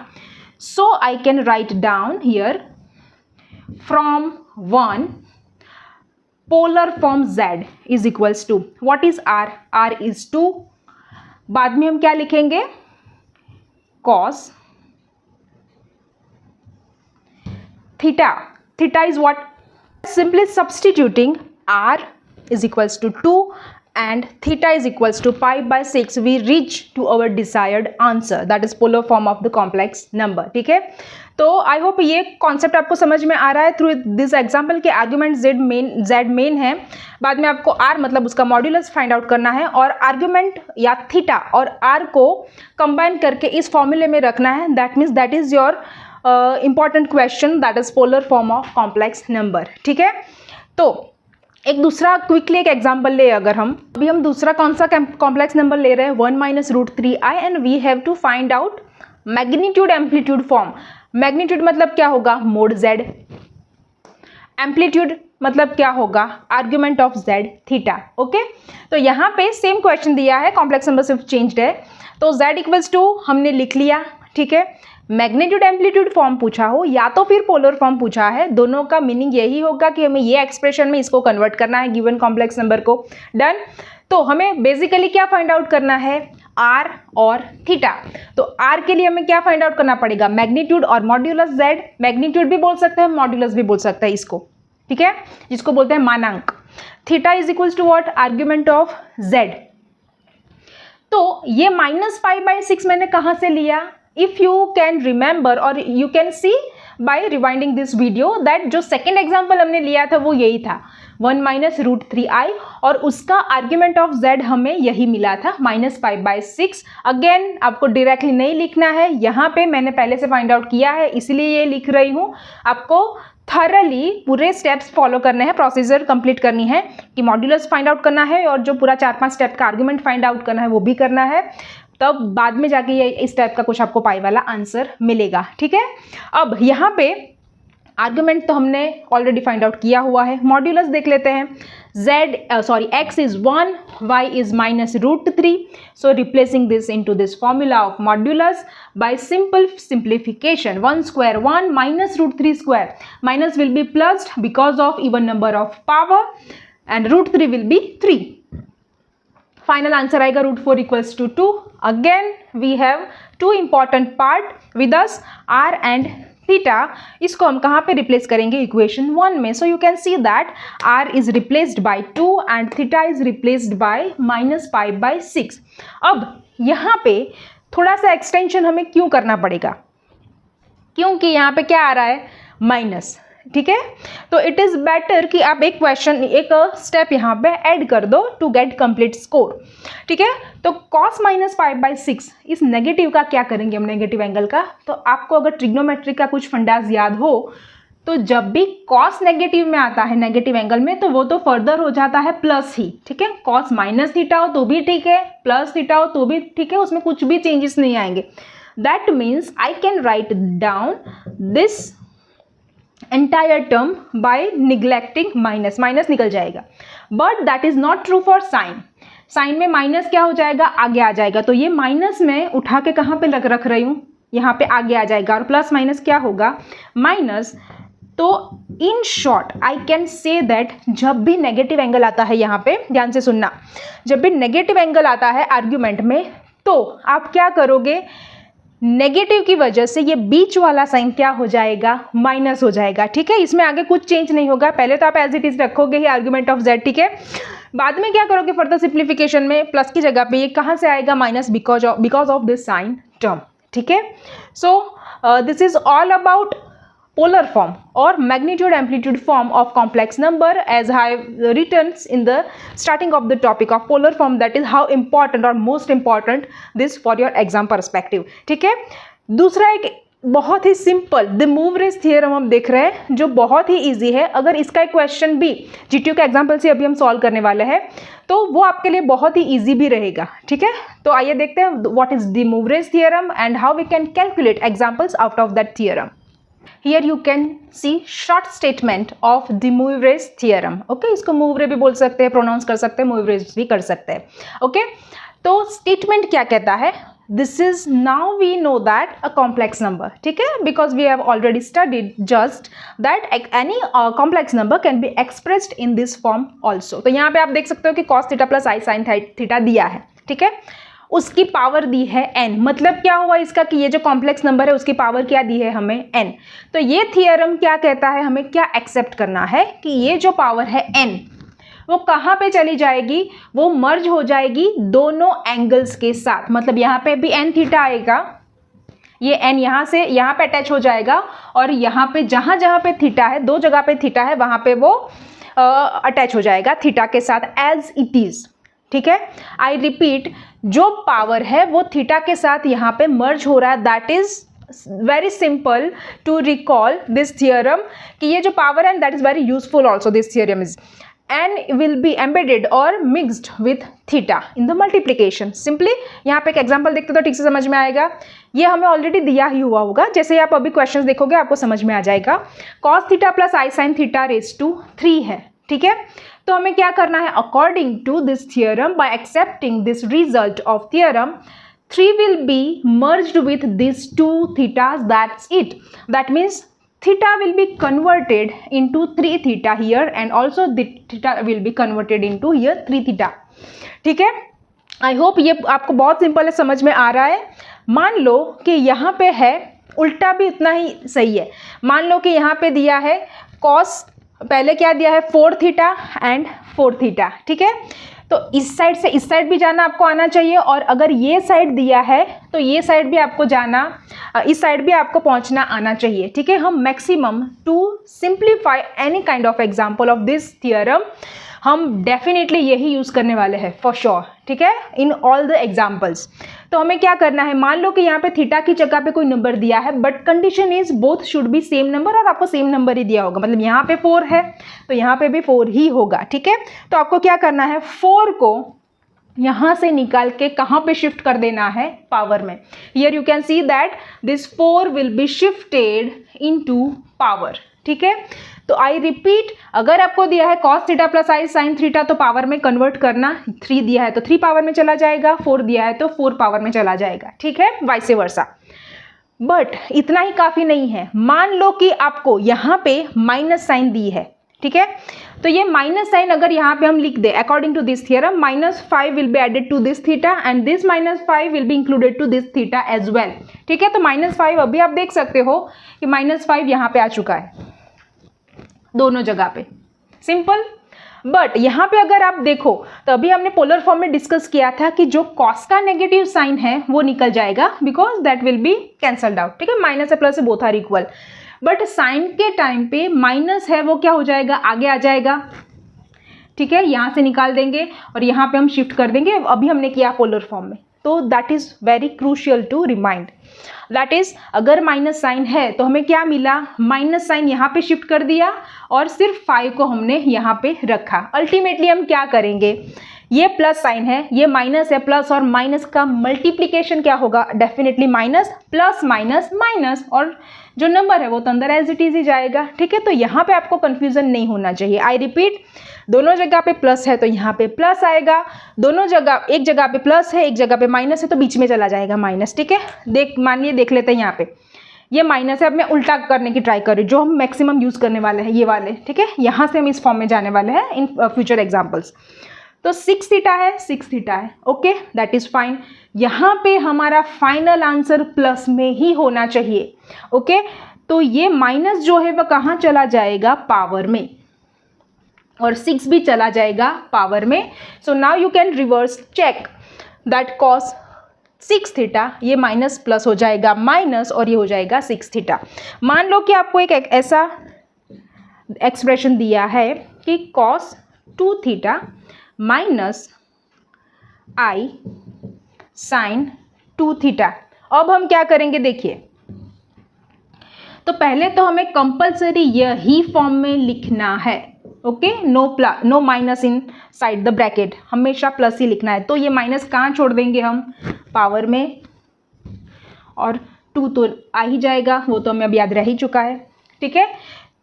Speaker 1: So I can write down here from 1 polar form z is equals to, what is r, r is 2, बाद में हम क्या लिखेंगे, cos theta, theta is what, simply substituting r is equals to 2 and theta is equals to π/6, we reach to our desired answer, that is polar form of the complex number, ठीक है। तो I hope ये concept आपको समझ में आ रहा है through this example के आर्ग्यूमेंट z मेन है, बाद में आपको r मतलब उसका मॉड्यूलस फाइंड आउट करना है और आर्ग्यूमेंट या थीटा और r को कंबाइन करके इस फॉर्मूले में रखना है, that means that is your important question that is polar form of complex number. ठीक है, तो एक दूसरा क्विकली एक एग्जांपल ले, अगर हम अभी हम दूसरा कौन सा कॉम्प्लेक्स नंबर ले रहे हैं 1 minus root 3i and we have to find out magnitude amplitude form. Magnitude मतलब क्या होगा, मोड z, एम्पलीट्यूड मतलब क्या होगा, argument of z theta. Okay, तो यहाँ पे सेम क्वेश्चन दिया है, कॉम्प्लेक्स नंबर सिर्फ चेंज्ड है, तो z इक्वल्स टू हमने लिख लिया। ठीक है, मैग्नीट्यूड एम्पलीट्यूड फॉर्म पूछा हो या तो फिर पोलर फॉर्म पूछा है, दोनों का मीनिंग यही होगा कि हमें ये एक्सप्रेशन में इसको कन्वर्ट करना है गिवन कॉम्प्लेक्स नंबर को। डन। तो हमें बेसिकली क्या फाइंड आउट करना है, r और थीटा। तो r के लिए हमें क्या फाइंड आउट करना पड़ेगा, मैग्नीट्यूड और मॉड्यूलस z। मैग्नीट्यूड भी बोल सकते हैं, मॉड्यूलस भी बोल सकते हैं इसको, ठीक है, जिसको बोलते हैं मानांक। Theta is equals to what, argument of z। तो ये -5/6 मैंने कहाँ से लिया, इफ यू कैन रिमेंबर और you can see by rewinding this video that जो सेकेंड एग्जाम्पल हमने लिया था वो यही था 1 माइनस रूट 3i और उसका आर्ग्यूमेंट ऑफ z हमें यही मिला था -5/6। अगेन आपको डायरेक्टली नहीं लिखना है, यहाँ पे मैंने पहले से फाइंड आउट किया है इसलिए ये लिख रही हूँ। आपको थरली पूरे स्टेप्स फॉलो करने हैं, प्रोसीजर कंप्लीट करनी है कि मॉड्यूलस फाइंड आउट करना है और जो पूरा 4-5 स्टेप का आर्ग्यूमेंट फाइंड आउट करना है वो भी करना है, तब बाद में जाके ये इस टाइप का कुछ आपको पाई वाला आंसर मिलेगा। ठीक है, अब यहाँ पे आर्ग्यूमेंट तो हमने ऑलरेडी फाइंड आउट किया हुआ है, मॉड्यूलस देख लेते हैं। x is 1, y is minus root 3. So replacing this into this formula of modulus by simple simplification, 1 square 1 minus root 3 square. Minus will be plus because of even number of power and root 3 will be 3. Final answer आएगा root 4 equals to 2. Again we have two important part with us, r and theta. इसको हम कहाँ पे replace करेंगे, equation 1 में। So you can see that r is replaced by 2 and theta is replaced by -5/6। अब यहाँ पे थोड़ा सा एक्सटेंशन हमें क्यों करना पड़ेगा, क्योंकि यहाँ पे क्या आ रहा है, माइनस। ठीक है, तो इट इज़ बेटर कि आप एक क्वेश्चन एक स्टेप यहाँ पे ऐड कर दो टू गेट कंप्लीट स्कोर। ठीक है, तो cos -5/6 इस नेगेटिव का क्या करेंगे हम, नेगेटिव एंगल का। तो आपको अगर ट्रिग्नोमेट्री का कुछ फंडास याद हो तो जब भी cos नेगेटिव में आता है, नेगेटिव एंगल में, तो वो तो फर्दर हो जाता है प्लस ही। ठीक है, cos माइनस थीटा हो तो भी ठीक है, प्लस थीटा हो तो भी ठीक है, उसमें कुछ भी चेंजेस नहीं आएंगे। That means I can write down this entire term by neglecting minus, minus निकल जाएगा। But that is not true for sine. Sine में माइनस क्या हो जाएगा, आगे आ जाएगा, तो ये माइनस में उठा के कहाँ पे रख रही हूँ, यहाँ पे आगे आ जाएगा, और प्लस माइनस क्या होगा, माइनस। तो in short I can say that जब भी नेगेटिव एंगल आता है, यहाँ पे ध्यान से सुनना, जब भी नेगेटिव एंगल आता है आर्ग्यूमेंट में, तो आप क्या करोगे, नेगेटिव की वजह से ये बीच वाला साइन क्या हो जाएगा, माइनस हो जाएगा। ठीक है, इसमें आगे कुछ चेंज नहीं होगा, पहले तो आप एज इट इज रखोगे ही आर्ग्यूमेंट ऑफ z। ठीक है, बाद में क्या करोगे, फर्दर सिंप्लीफिकेशन में प्लस की जगह पे ये कहाँ से आएगा, minus, because of this sine term. ठीक है, so this is all about polar form or magnitude amplitude form of complex number, as I have written in the starting of the topic of polar form, that is how important or most important this for your exam perspective. ठीक है, दूसरा एक बहुत ही simple the Moivre's theorem हम देख रहे हैं, जो बहुत ही इजी है। अगर इसका एक क्वेश्चन भी जीटीयू के एग्जाम्पल से अभी हम सॉल्व करने वाले हैं, तो वो आपके लिए बहुत ही इजी भी रहेगा। ठीक है, तो आइए देखते हैं what is the Moivre's theorem and how we can calculate examples out of that theorem. Here you can see short statement of the Moivre's theorem. Okay, इसको मूवरे भी बोल सकते हैं, प्रोनाउंस कर सकते हैं, मूवरेज भी कर सकते हैं। ओके, तो स्टेटमेंट क्या कहता है, this is now we know that a complex number. ठीक है, because we have already studied just that any complex number can be expressed in this form also. तो यहाँ पे आप देख सकते हो कि cos theta plus i sin theta दिया है। ठीक है, उसकी पावर दी है n, मतलब क्या हुआ इसका कि ये जो कॉम्प्लेक्स नंबर है उसकी पावर क्या दी है हमें n। तो ये थियरम क्या कहता है, हमें क्या एक्सेप्ट करना है कि ये जो पावर है n वो कहाँ पे चली जाएगी, वो मर्ज हो जाएगी दोनों एंगल्स के साथ। मतलब यहाँ पे भी n थीटा आएगा, ये n यहाँ से यहाँ पे अटैच हो जाएगा, और यहाँ पे जहाँ जहाँ पे थीटा है, दो जगह पे थीटा है, वहाँ पे वो अटैच हो जाएगा थीटा के साथ एज इट इज। ठीक है, आई रिपीट, जो पावर है वो थीटा के साथ यहाँ पे मर्ज हो रहा है, that is very simple to recall this theorem कि ये जो पावर है that is very useful also this theorem is n will be embedded or mixed with theta in the multiplication. Simply यहाँ पे एक एग्जांपल देखते तो ठीक से समझ में आएगा. ये हमें ऑलरेडी दिया ही हुआ होगा, जैसे आप अभी क्वेश्चंस देखोगे आपको समझ में आ जाएगा. cos theta plus i sine theta raise to 3 है, ठीक है. तो हमें क्या करना है, according to this theorem, by accepting this result of theorem, 3 will be merged with these two thetas, that's it. That means theta will be converted into 3 theta here and also the theta will be converted into here 3 theta. ठीक है, I hope ये आपको बहुत simple है, समझ में आ रहा है. मान लो कि यहाँ पे है, उल्टा भी उतना ही सही है. मान लो कि यहाँ पे दिया है cos, पहले क्या दिया है 4 थीटा एंड 4 थीटा, ठीक है. तो इस साइड से इस साइड भी जाना आपको आना चाहिए, और अगर ये साइड दिया है तो ये साइड भी आपको जाना, इस साइड भी आपको पहुंचना आना चाहिए, ठीक है. हम maximum to simplify any kind of example of this theorem हम डेफिनेटली यही यूज़ करने वाले हैं फॉर श्योर, ठीक है, इन ऑल द एग्जाम्पल्स. तो हमें क्या करना है, मान लो कि यहाँ पे थीटा की जगह पे कोई नंबर दिया है, but condition is both should be same number, और आपको सेम नंबर ही दिया होगा. मतलब यहाँ पे 4 है तो यहाँ पे भी 4 ही होगा, ठीक है. तो आपको क्या करना है, 4 को यहाँ से निकाल के कहाँ पे शिफ्ट कर देना है, पावर में. Here you can see that this 4 will be shifted into power, ठीक है. तो आई रिपीट, अगर आपको दिया है cos theta plus i sine theta तो पावर में कन्वर्ट करना. 3 दिया है तो 3 पावर में चला जाएगा, 4 दिया है तो 4 पावर में चला जाएगा, ठीक है, वाइस वर्सा. बट इतना ही काफ़ी नहीं है. मान लो कि आपको यहाँ पे माइनस साइन दी है, ठीक है. तो ये माइनस साइन अगर यहाँ पे हम लिख दे, according to this theorem, -5 will be added to this theta and this -5 will be included to this theta as well, ठीक है. तो -5 अभी आप देख सकते हो कि -5 यहाँ पे आ चुका है दोनों जगह पे, सिंपल. बट यहाँ पे अगर आप देखो तो अभी हमने पोलर फॉर्म में डिस्कस किया था कि जो कॉस का नेगेटिव साइन है वो निकल जाएगा, because that will be cancelled out, ठीक है. माइनस से प्लस से both are equal, but sine के टाइम पे माइनस है वो क्या हो जाएगा, आगे आ जाएगा, ठीक है. यहाँ से निकाल देंगे और यहाँ पे हम शिफ्ट कर देंगे. अभी हमने किया पोलर फॉर्म में, तो that is very crucial to remind. That is, अगर माइनस साइन है तो हमें क्या मिला, माइनस साइन यहाँ पे शिफ्ट कर दिया और सिर्फ 5 को हमने यहाँ पे रखा. अल्टीमेटली हम क्या करेंगे, ये प्लस साइन है, ये माइनस है, प्लस और माइनस का मल्टीप्लीकेशन क्या होगा, definitely minus, plus minus minus, और जो नंबर है वो तो अंदर एज इट इज ही जाएगा, ठीक है. तो यहाँ पे आपको कंफ्यूजन नहीं होना चाहिए. आई रिपीट, दोनों जगह पे प्लस है तो यहाँ पे प्लस आएगा, दोनों जगह, एक जगह पे प्लस है एक जगह पे माइनस है तो बीच में चला जाएगा माइनस, ठीक है. मानिए देख लेते हैं, यहाँ पे ये माइनस है, अब मैं उल्टा करने की ट्राई कर रही हूँ, जो हम मैक्सिमम यूज़ करने वाले हैं ये वाले, ठीक है. यहाँ से हम इस फॉर्म में जाने वाले हैं इन फ्यूचर एग्जाम्पल्स. तो 6 थीटा है, 6 थीटा है, ओके, दैट इज़ फाइन. यहाँ पे हमारा फाइनल आंसर प्लस में ही होना चाहिए, ओके. तो ये माइनस जो है वह कहाँ चला जाएगा, पावर में, और 6 भी चला जाएगा पावर में. So now you can reverse check that cos 6 theta, ये माइनस प्लस हो जाएगा माइनस, और ये हो जाएगा 6 थीटा. मान लो कि आपको एक ऐसा एक्सप्रेशन दिया है कि cos 2 थीटा माइनस आई साइन 2 थीटा. अब हम क्या करेंगे, देखिए, तो पहले तो हमें कंपल्सरी यही फॉर्म में लिखना है, okay. No minus inside the bracket, हमेशा प्लस ही लिखना है. तो ये माइनस कहाँ छोड़ देंगे हम, पावर में, और 2 तो आ ही जाएगा, वो तो हमें अब याद रह ही चुका है, ठीक है.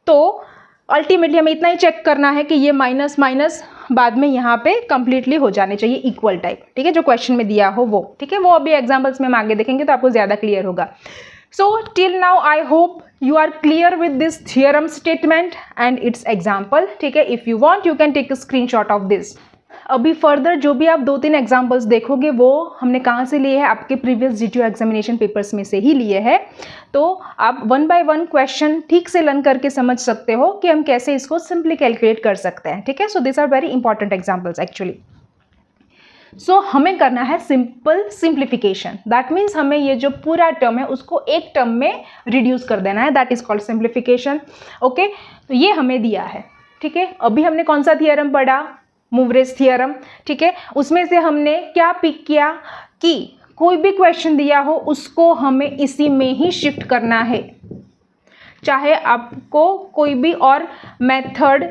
Speaker 1: तो अल्टीमेटली हमें इतना ही चेक करना है कि ये माइनस माइनस बाद में यहाँ पे कंप्लीटली हो जाने चाहिए इक्वल टाइप, ठीक है, जो क्वेश्चन में दिया हो वो, ठीक है. वो अभी एग्जाम्पल्स में हम आगे देखेंगे तो आपको ज़्यादा क्लियर होगा. So till now I hope you are clear with this theorem statement and its example, ठीक है. If you want you can take a screenshot of this. अभी फर्दर जो भी आप 2-3 एग्जाम्पल्स देखोगे वो हमने कहाँ से लिए हैं, आपके प्रीवियस GTO एग्जामिनेशन पेपर्स में से ही लिए हैं. तो आप 1 by 1 क्वेश्चन ठीक से लर्न करके समझ सकते हो कि हम कैसे इसको सिंपली कैलकुलेट कर सकते हैं, ठीक है. So this are very important examples actually. So हमें करना है सिंपल सिंप्लीफिकेशन. दैट मीन्स हमें ये जो पूरा टर्म है उसको एक टर्म में रिड्यूस कर देना है, that is called simplification, okay. तो ये हमें दिया है, ठीक है. अभी हमने कौन सा थियरम पढ़ा, मूवरेज थियरम, ठीक है. उसमें से हमने क्या पिक किया कि कोई भी क्वेश्चन दिया हो उसको हमें इसी में ही शिफ्ट करना है, चाहे आपको कोई भी और मेथड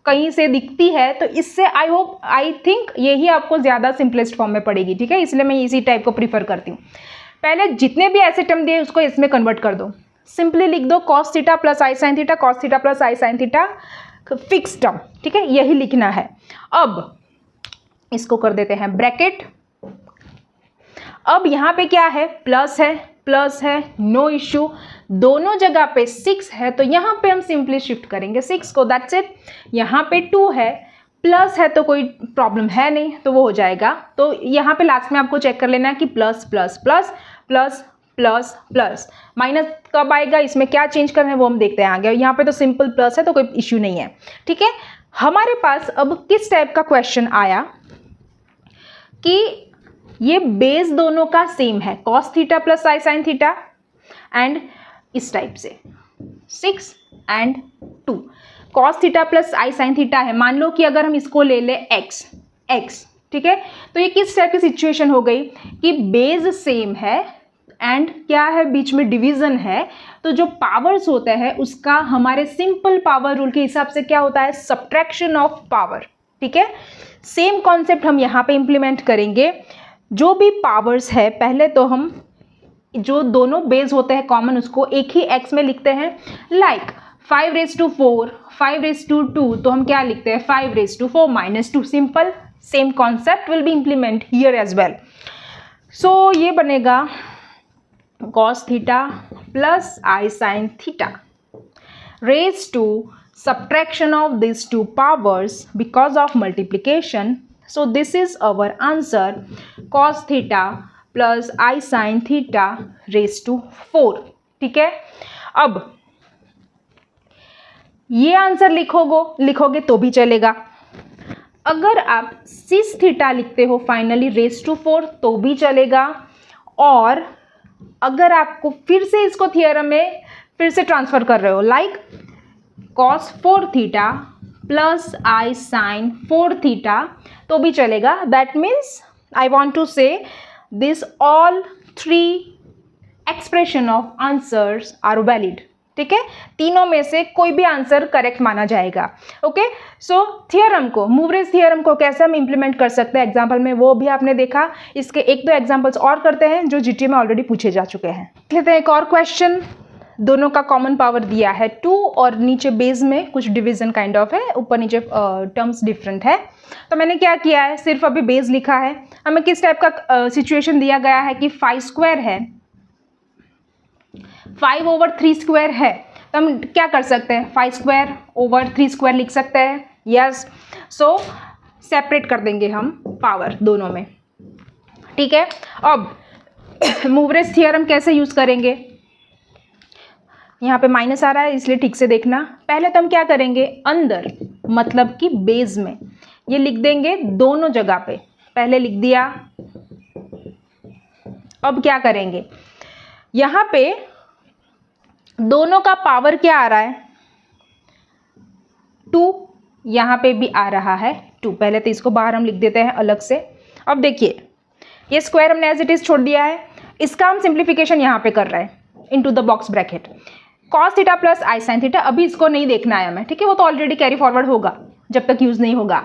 Speaker 1: कहीं से दिखती है तो इससे आई थिंक यही आपको ज़्यादा सिंपलेस्ट फॉर्म में पड़ेगी, ठीक है, इसलिए मैं इसी टाइप को प्रीफर करती हूँ। पहले जितने भी ऐसे टर्म दिए उसको इसमें कन्वर्ट कर दो, सिंपली लिख दो cos theta plus i sine theta, cos theta plus i sine theta, fix term, ठीक है, यही लिखना है। अब इसको कर देते हैं ब्रैकेट। अब यहाँ पे क्या है, प्लस है, नो इश्यू, दोनों जगह पे 6 है तो यहाँ पे हम सिंपली शिफ्ट करेंगे 6 को, दैट्स इट। यहाँ पे 2 है, प्लस है तो कोई प्रॉब्लम है नहीं तो वो हो जाएगा। तो यहाँ पे लास्ट में आपको चेक कर लेना है कि plus plus plus plus plus plus, minus कब आएगा, इसमें क्या चेंज करना है वो हम देखते हैं आगे। यहाँ पे तो सिंपल प्लस है तो कोई इश्यू नहीं है, ठीक है। हमारे पास अब किस टाइप का क्वेश्चन आया कि ये बेस दोनों का सेम है, cos theta plus i sine theta, and इस टाइप से 6 and 2, cos theta plus i sine theta है। मान लो कि अगर हम इसको ले ले x, ठीक है, तो ये किस टाइप की सिचुएशन हो गई कि बेस सेम है एंड क्या है, बीच में डिवीजन है, तो जो पावर्स होते हैं उसका हमारे सिंपल पावर रूल के हिसाब से क्या होता है, सब्ट्रैक्शन ऑफ पावर, ठीक है। सेम कॉन्सेप्ट हम यहाँ पे इंप्लीमेंट करेंगे। जो भी पावर्स है पहले तो हम जो दोनों बेस होते हैं कॉमन उसको एक ही x में लिखते हैं, like 5 raise to 4, 5 raise to 2, तो हम क्या लिखते हैं 5 raise to 4 minus 2, simple. Same concept will be implement here as well. So ये बनेगा cos theta plus i sine theta raised to subtraction of these two powers because of multiplication. So this is our answer, cos theta plus I sin theta raised to 4, ठीक है। अब ये answer लिखोगे तो भी चलेगा, अगर आप सिस थीटा लिखते हो फाइनली रेज टू 4 तो भी चलेगा, और अगर आपको फिर से इसको थियरम में फिर से ट्रांसफर कर रहे हो like cos 4 theta plus i sine 4 theta तो भी चलेगा। That means I want to say this all 3 expression of answers are valid, ठीक है, तीनों में से कोई भी आंसर करेक्ट माना जाएगा। ओके, सो थियरम को, मूवरेज थियरम को कैसे हम इंप्लीमेंट कर सकते हैं एग्जाम्पल में वो भी आपने देखा। इसके 1-2 एग्जाम्पल्स और करते हैं जो जीटी में ऑलरेडी पूछे जा चुके हैं। लेते हैं एक और क्वेश्चन। दोनों का कॉमन पावर दिया है 2 और नीचे बेस में कुछ डिवीजन काइंड ऑफ है, ऊपर नीचे टर्म्स डिफरेंट है। तो मैंने क्या किया है, सिर्फ अभी बेस लिखा है। हमें किस टाइप का सिचुएशन दिया गया है कि 5 स्क्वायर है, 5 ओवर 3 स्क्वायर है, तो हम क्या कर सकते हैं 5 स्क्वायर ओवर 3 स्क्वायर लिख सकते हैं। यस, सो सेपरेट कर देंगे हम पावर दोनों में, ठीक है। अब मूवरेज थियरम कैसे यूज करेंगे, यहाँ पे माइनस आ रहा है इसलिए ठीक से देखना। पहले तो हम क्या करेंगे, अंदर मतलब कि बेस में ये लिख देंगे दोनों जगह पे, पहले लिख दिया। अब क्या करेंगे, यहाँ पे दोनों का पावर क्या आ रहा है 2, यहाँ पे भी आ रहा है 2। पहले तो इसको बाहर हम लिख देते हैं अलग से। अब देखिए ये स्क्वायर हमने एज इट इज छोड़ दिया है, इसका हम सिंप्लीफिकेशन यहाँ पे कर रहे हैं into the box bracket. cos theta plus i sine theta अभी इसको नहीं देखना है हमें, ठीक है, वो तो ऑलरेडी कैरी फॉरवर्ड होगा जब तक यूज नहीं होगा।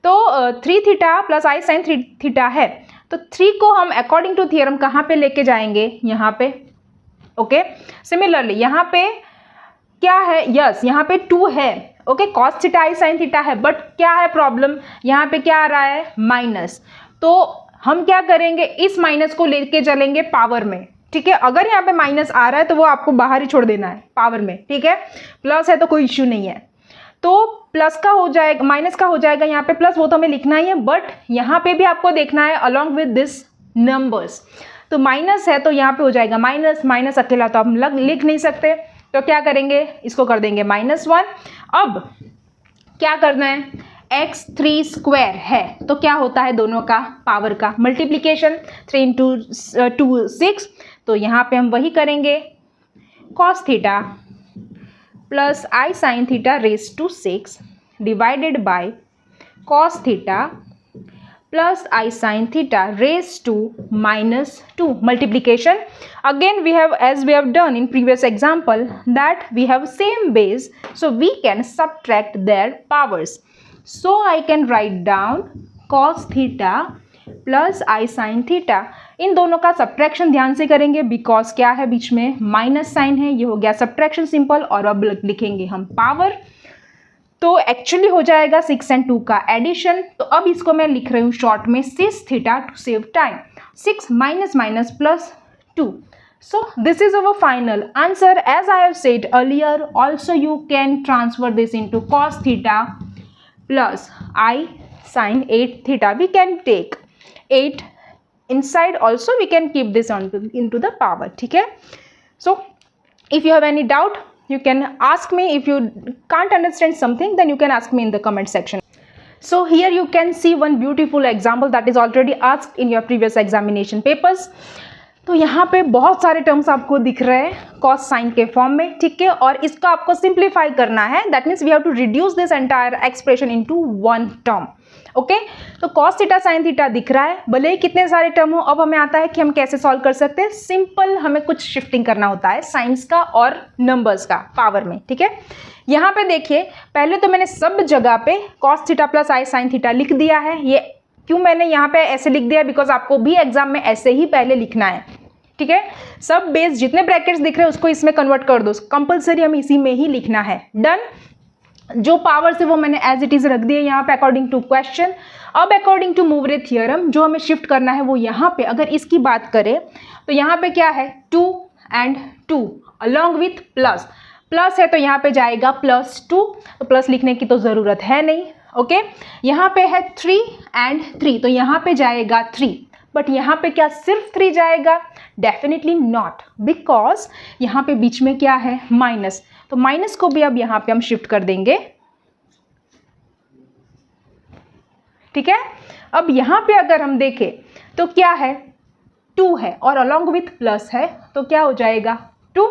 Speaker 1: तो 3 theta plus i sine theta है, तो 3 को हम अकॉर्डिंग टू थियरम कहाँ पे लेके जाएंगे, यहाँ पे। ओके, सिमिलरली यहाँ पे क्या है, यस यहाँ पे 2 है। ओके, cos थीटा आई साइन थीटा है, बट क्या है प्रॉब्लम, यहाँ पे क्या आ रहा है माइनस, तो हम क्या करेंगे इस माइनस को लेके चलेंगे पावर में, ठीक है। अगर यहाँ पे माइनस आ रहा है तो वो आपको बाहर ही छोड़ देना है पावर में, ठीक है। प्लस है तो कोई इश्यू नहीं है, तो प्लस का हो जाएगा, माइनस का हो जाएगा यहाँ पे प्लस, वो तो हमें लिखना ही है, बट यहाँ पे भी आपको देखना है अलॉन्ग विद दिस नंबर्स। तो माइनस है तो यहाँ पे हो जाएगा माइनस, माइनस अकेला तो हम लिख नहीं सकते, तो क्या करेंगे इसको कर देंगे -1। अब क्या करना है, x3 स्क्वायर है तो क्या होता है दोनों का पावर का मल्टीप्लीकेशन, 3 × 2 6, तो यहाँ पे हम वही करेंगे cos theta plus i sine theta raise to 6 divided by cos theta plus I sin theta raised to minus 2 multiplication. Again we have, as we have done in previous example, that we have same base, so we can subtract their powers. So I can write down cos theta plus i sine theta. इन दोनों का subtraction ध्यान से करेंगे because क्या है बीच में minus sign है, ये हो गया सब्ट्रैक्शन सिंपल. और अब लिखेंगे हम पावर, तो एक्चुअली हो जाएगा 6 and 2 का एडिशन. तो अब इसको मैं लिख रही हूँ शॉर्ट में cis theta to save time. 6 minus minus plus 2. So this is our final answer. As I have said earlier, also you can transfer this into cos theta plus I sin 8 theta. We can take 8 inside also, we can keep this into the power. ठीक है. So if you have any doubt, you can ask me. If you can't understand something, then you can ask me in the comment section. So here you can see one beautiful example that is already asked in your previous examination papers. तो यहाँ पे बहुत सारे terms आपको दिख रहे हैं cos sine के फॉर्म में, ठीक है. और इसका आपको सिंप्लीफाई करना है. That means we have to reduce this entire expression into one term. Okay, तो कॉस थीटा साइन थीटा दिख रहा है, भले ही कितने सारे टर्म हो. अब हमें आता है कि हम कैसे सॉल्व कर सकते हैं. सिंपल, हमें कुछ शिफ्टिंग करना होता है साइंस का और नंबर्स का पावर में, ठीक है. यहाँ पे देखिए, पहले तो मैंने सब जगह पे cos theta plus i sine theta लिख दिया है. ये क्यों मैंने यहाँ पे ऐसे लिख दिया, बिकॉज आपको भी एग्जाम में ऐसे ही पहले लिखना है, ठीक है. सब बेस जितने ब्रैकेट्स दिख रहे हैं उसको इसमें कन्वर्ट कर दो, कंपलसरी हम इसी में ही लिखना है. डन. जो पावर्स है वो मैंने एज इट इज रख दिए यहाँ पे अकॉर्डिंग टू क्वेश्चन. अब अकॉर्डिंग टू मूवरे थियरम जो हमें शिफ्ट करना है वो यहाँ पे, अगर इसकी बात करें तो यहाँ पे क्या है 2 and 2 along with plus. Plus है तो यहाँ पे जाएगा +2, तो प्लस लिखने की तो ज़रूरत है नहीं. ओके, यहाँ पे है 3 and 3, तो यहाँ पे जाएगा 3. बट यहाँ पे क्या सिर्फ 3 जाएगा? डेफिनेटली नॉट, बिकॉज यहाँ पे बीच में क्या है माइनस. तो माइनस को भी अब यहाँ पे हम शिफ्ट कर देंगे, ठीक है. अब यहाँ पे अगर हम देखें तो क्या है 2 है और अलॉन्ग विथ प्लस है, तो क्या हो जाएगा 2.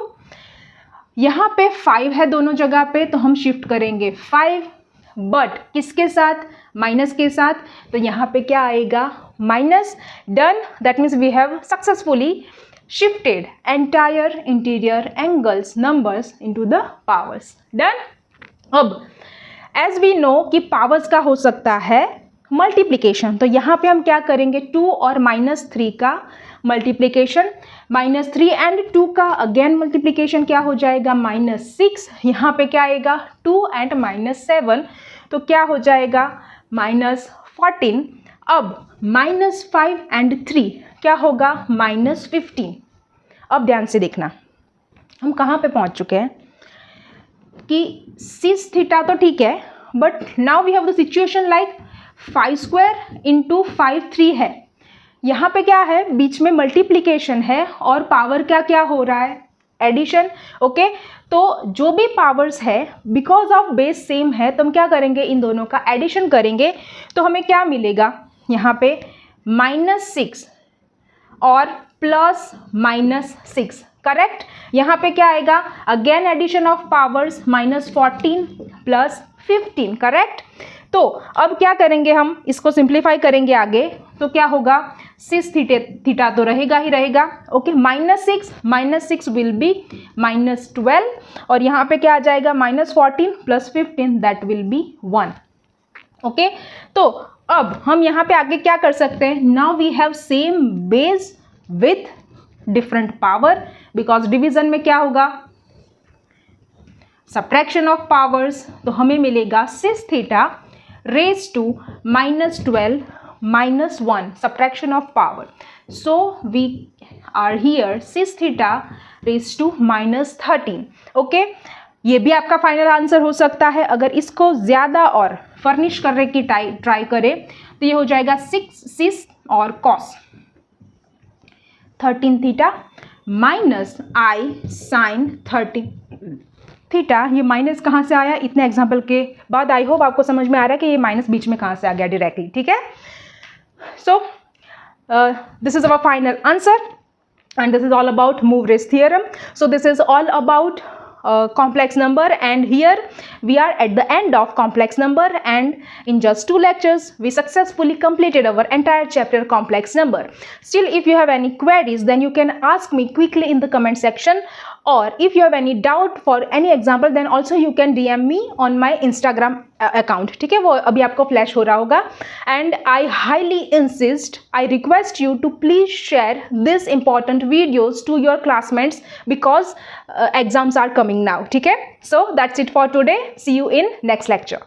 Speaker 1: यहाँ पे 5 है दोनों जगह पे, तो हम शिफ्ट करेंगे 5, बट किसके साथ? माइनस के साथ. तो यहाँ पे क्या आएगा minus. Done. That means we have successfully shifted entire interior angles numbers into the powers. Done. अब as we know कि powers का हो सकता है multiplication, तो यहाँ पे हम क्या करेंगे 2 और -3 का multiplication. -3 and 2 का again multiplication क्या हो जाएगा -6. यहाँ पे क्या आएगा 2 and -7, तो क्या हो जाएगा -14. अब -5 and 3 क्या होगा -15. अब ध्यान से देखना, हम कहाँ पे पहुँच चुके हैं कि सिस थीटा तो ठीक है, but now we have the situation like 5² × 5 3 है. यहाँ पे क्या है बीच में मल्टीप्लिकेशन है और पावर क्या क्या हो रहा है एडिशन. ओके, तो जो भी पावर्स है बिकॉज ऑफ बेस सेम है, तो हम क्या करेंगे इन दोनों का एडिशन करेंगे. तो हमें क्या मिलेगा यहाँ पे -6 और +-6. करेक्ट. यहाँ पे क्या आएगा again addition of powers -14 + 15. Correct. तो अब क्या करेंगे हम इसको सिंप्लीफाई करेंगे आगे, तो क्या होगा सिस थीटा तो रहेगा ही रहेगा. ओके, -6 विल बी -12 और यहाँ पे क्या आ जाएगा -14 + 15 दैट विल बी 1. ओके, तो अब हम यहाँ पे आगे क्या कर सकते हैं. Now we have same base with different power, because division में क्या होगा सब्ट्रैक्शन ऑफ पावर्स. तो हमें मिलेगा cis theta raise to -12 -1 subtraction of power. So we are here cis theta raise to -13. Okay, ये भी आपका फाइनल आंसर हो सकता है. अगर इसको ज़्यादा और फर्निश करने की ट्राई करें तो ये हो जाएगा 6 सिस और कॉस 13 थीटा माइनस आई साइन 13 थीटा. ये माइनस कहाँ से आया इतने एग्जाम्पल के बाद? आई होप आपको समझ में आ रहा है कि ये माइनस बीच में कहाँ से आ गया डायरेक्टली, ठीक है. So this is our final answer and this is all about Mouvre's theorem. So this is all about complex number, and here we are at the end of complex number, and in just 2 lectures we successfully completed our entire chapter complex number. Still, if you have any queries, then you can ask me quickly in the comment section, or if you have any doubt for any example, then also you can DM me on my Instagram account. ठीक है, वो अभी आपको flash हो रहा होगा. And I highly insist, I request you to please share this important videos to your classmates because exams are coming now. ठीक है, so that's it for today. See you in next lecture.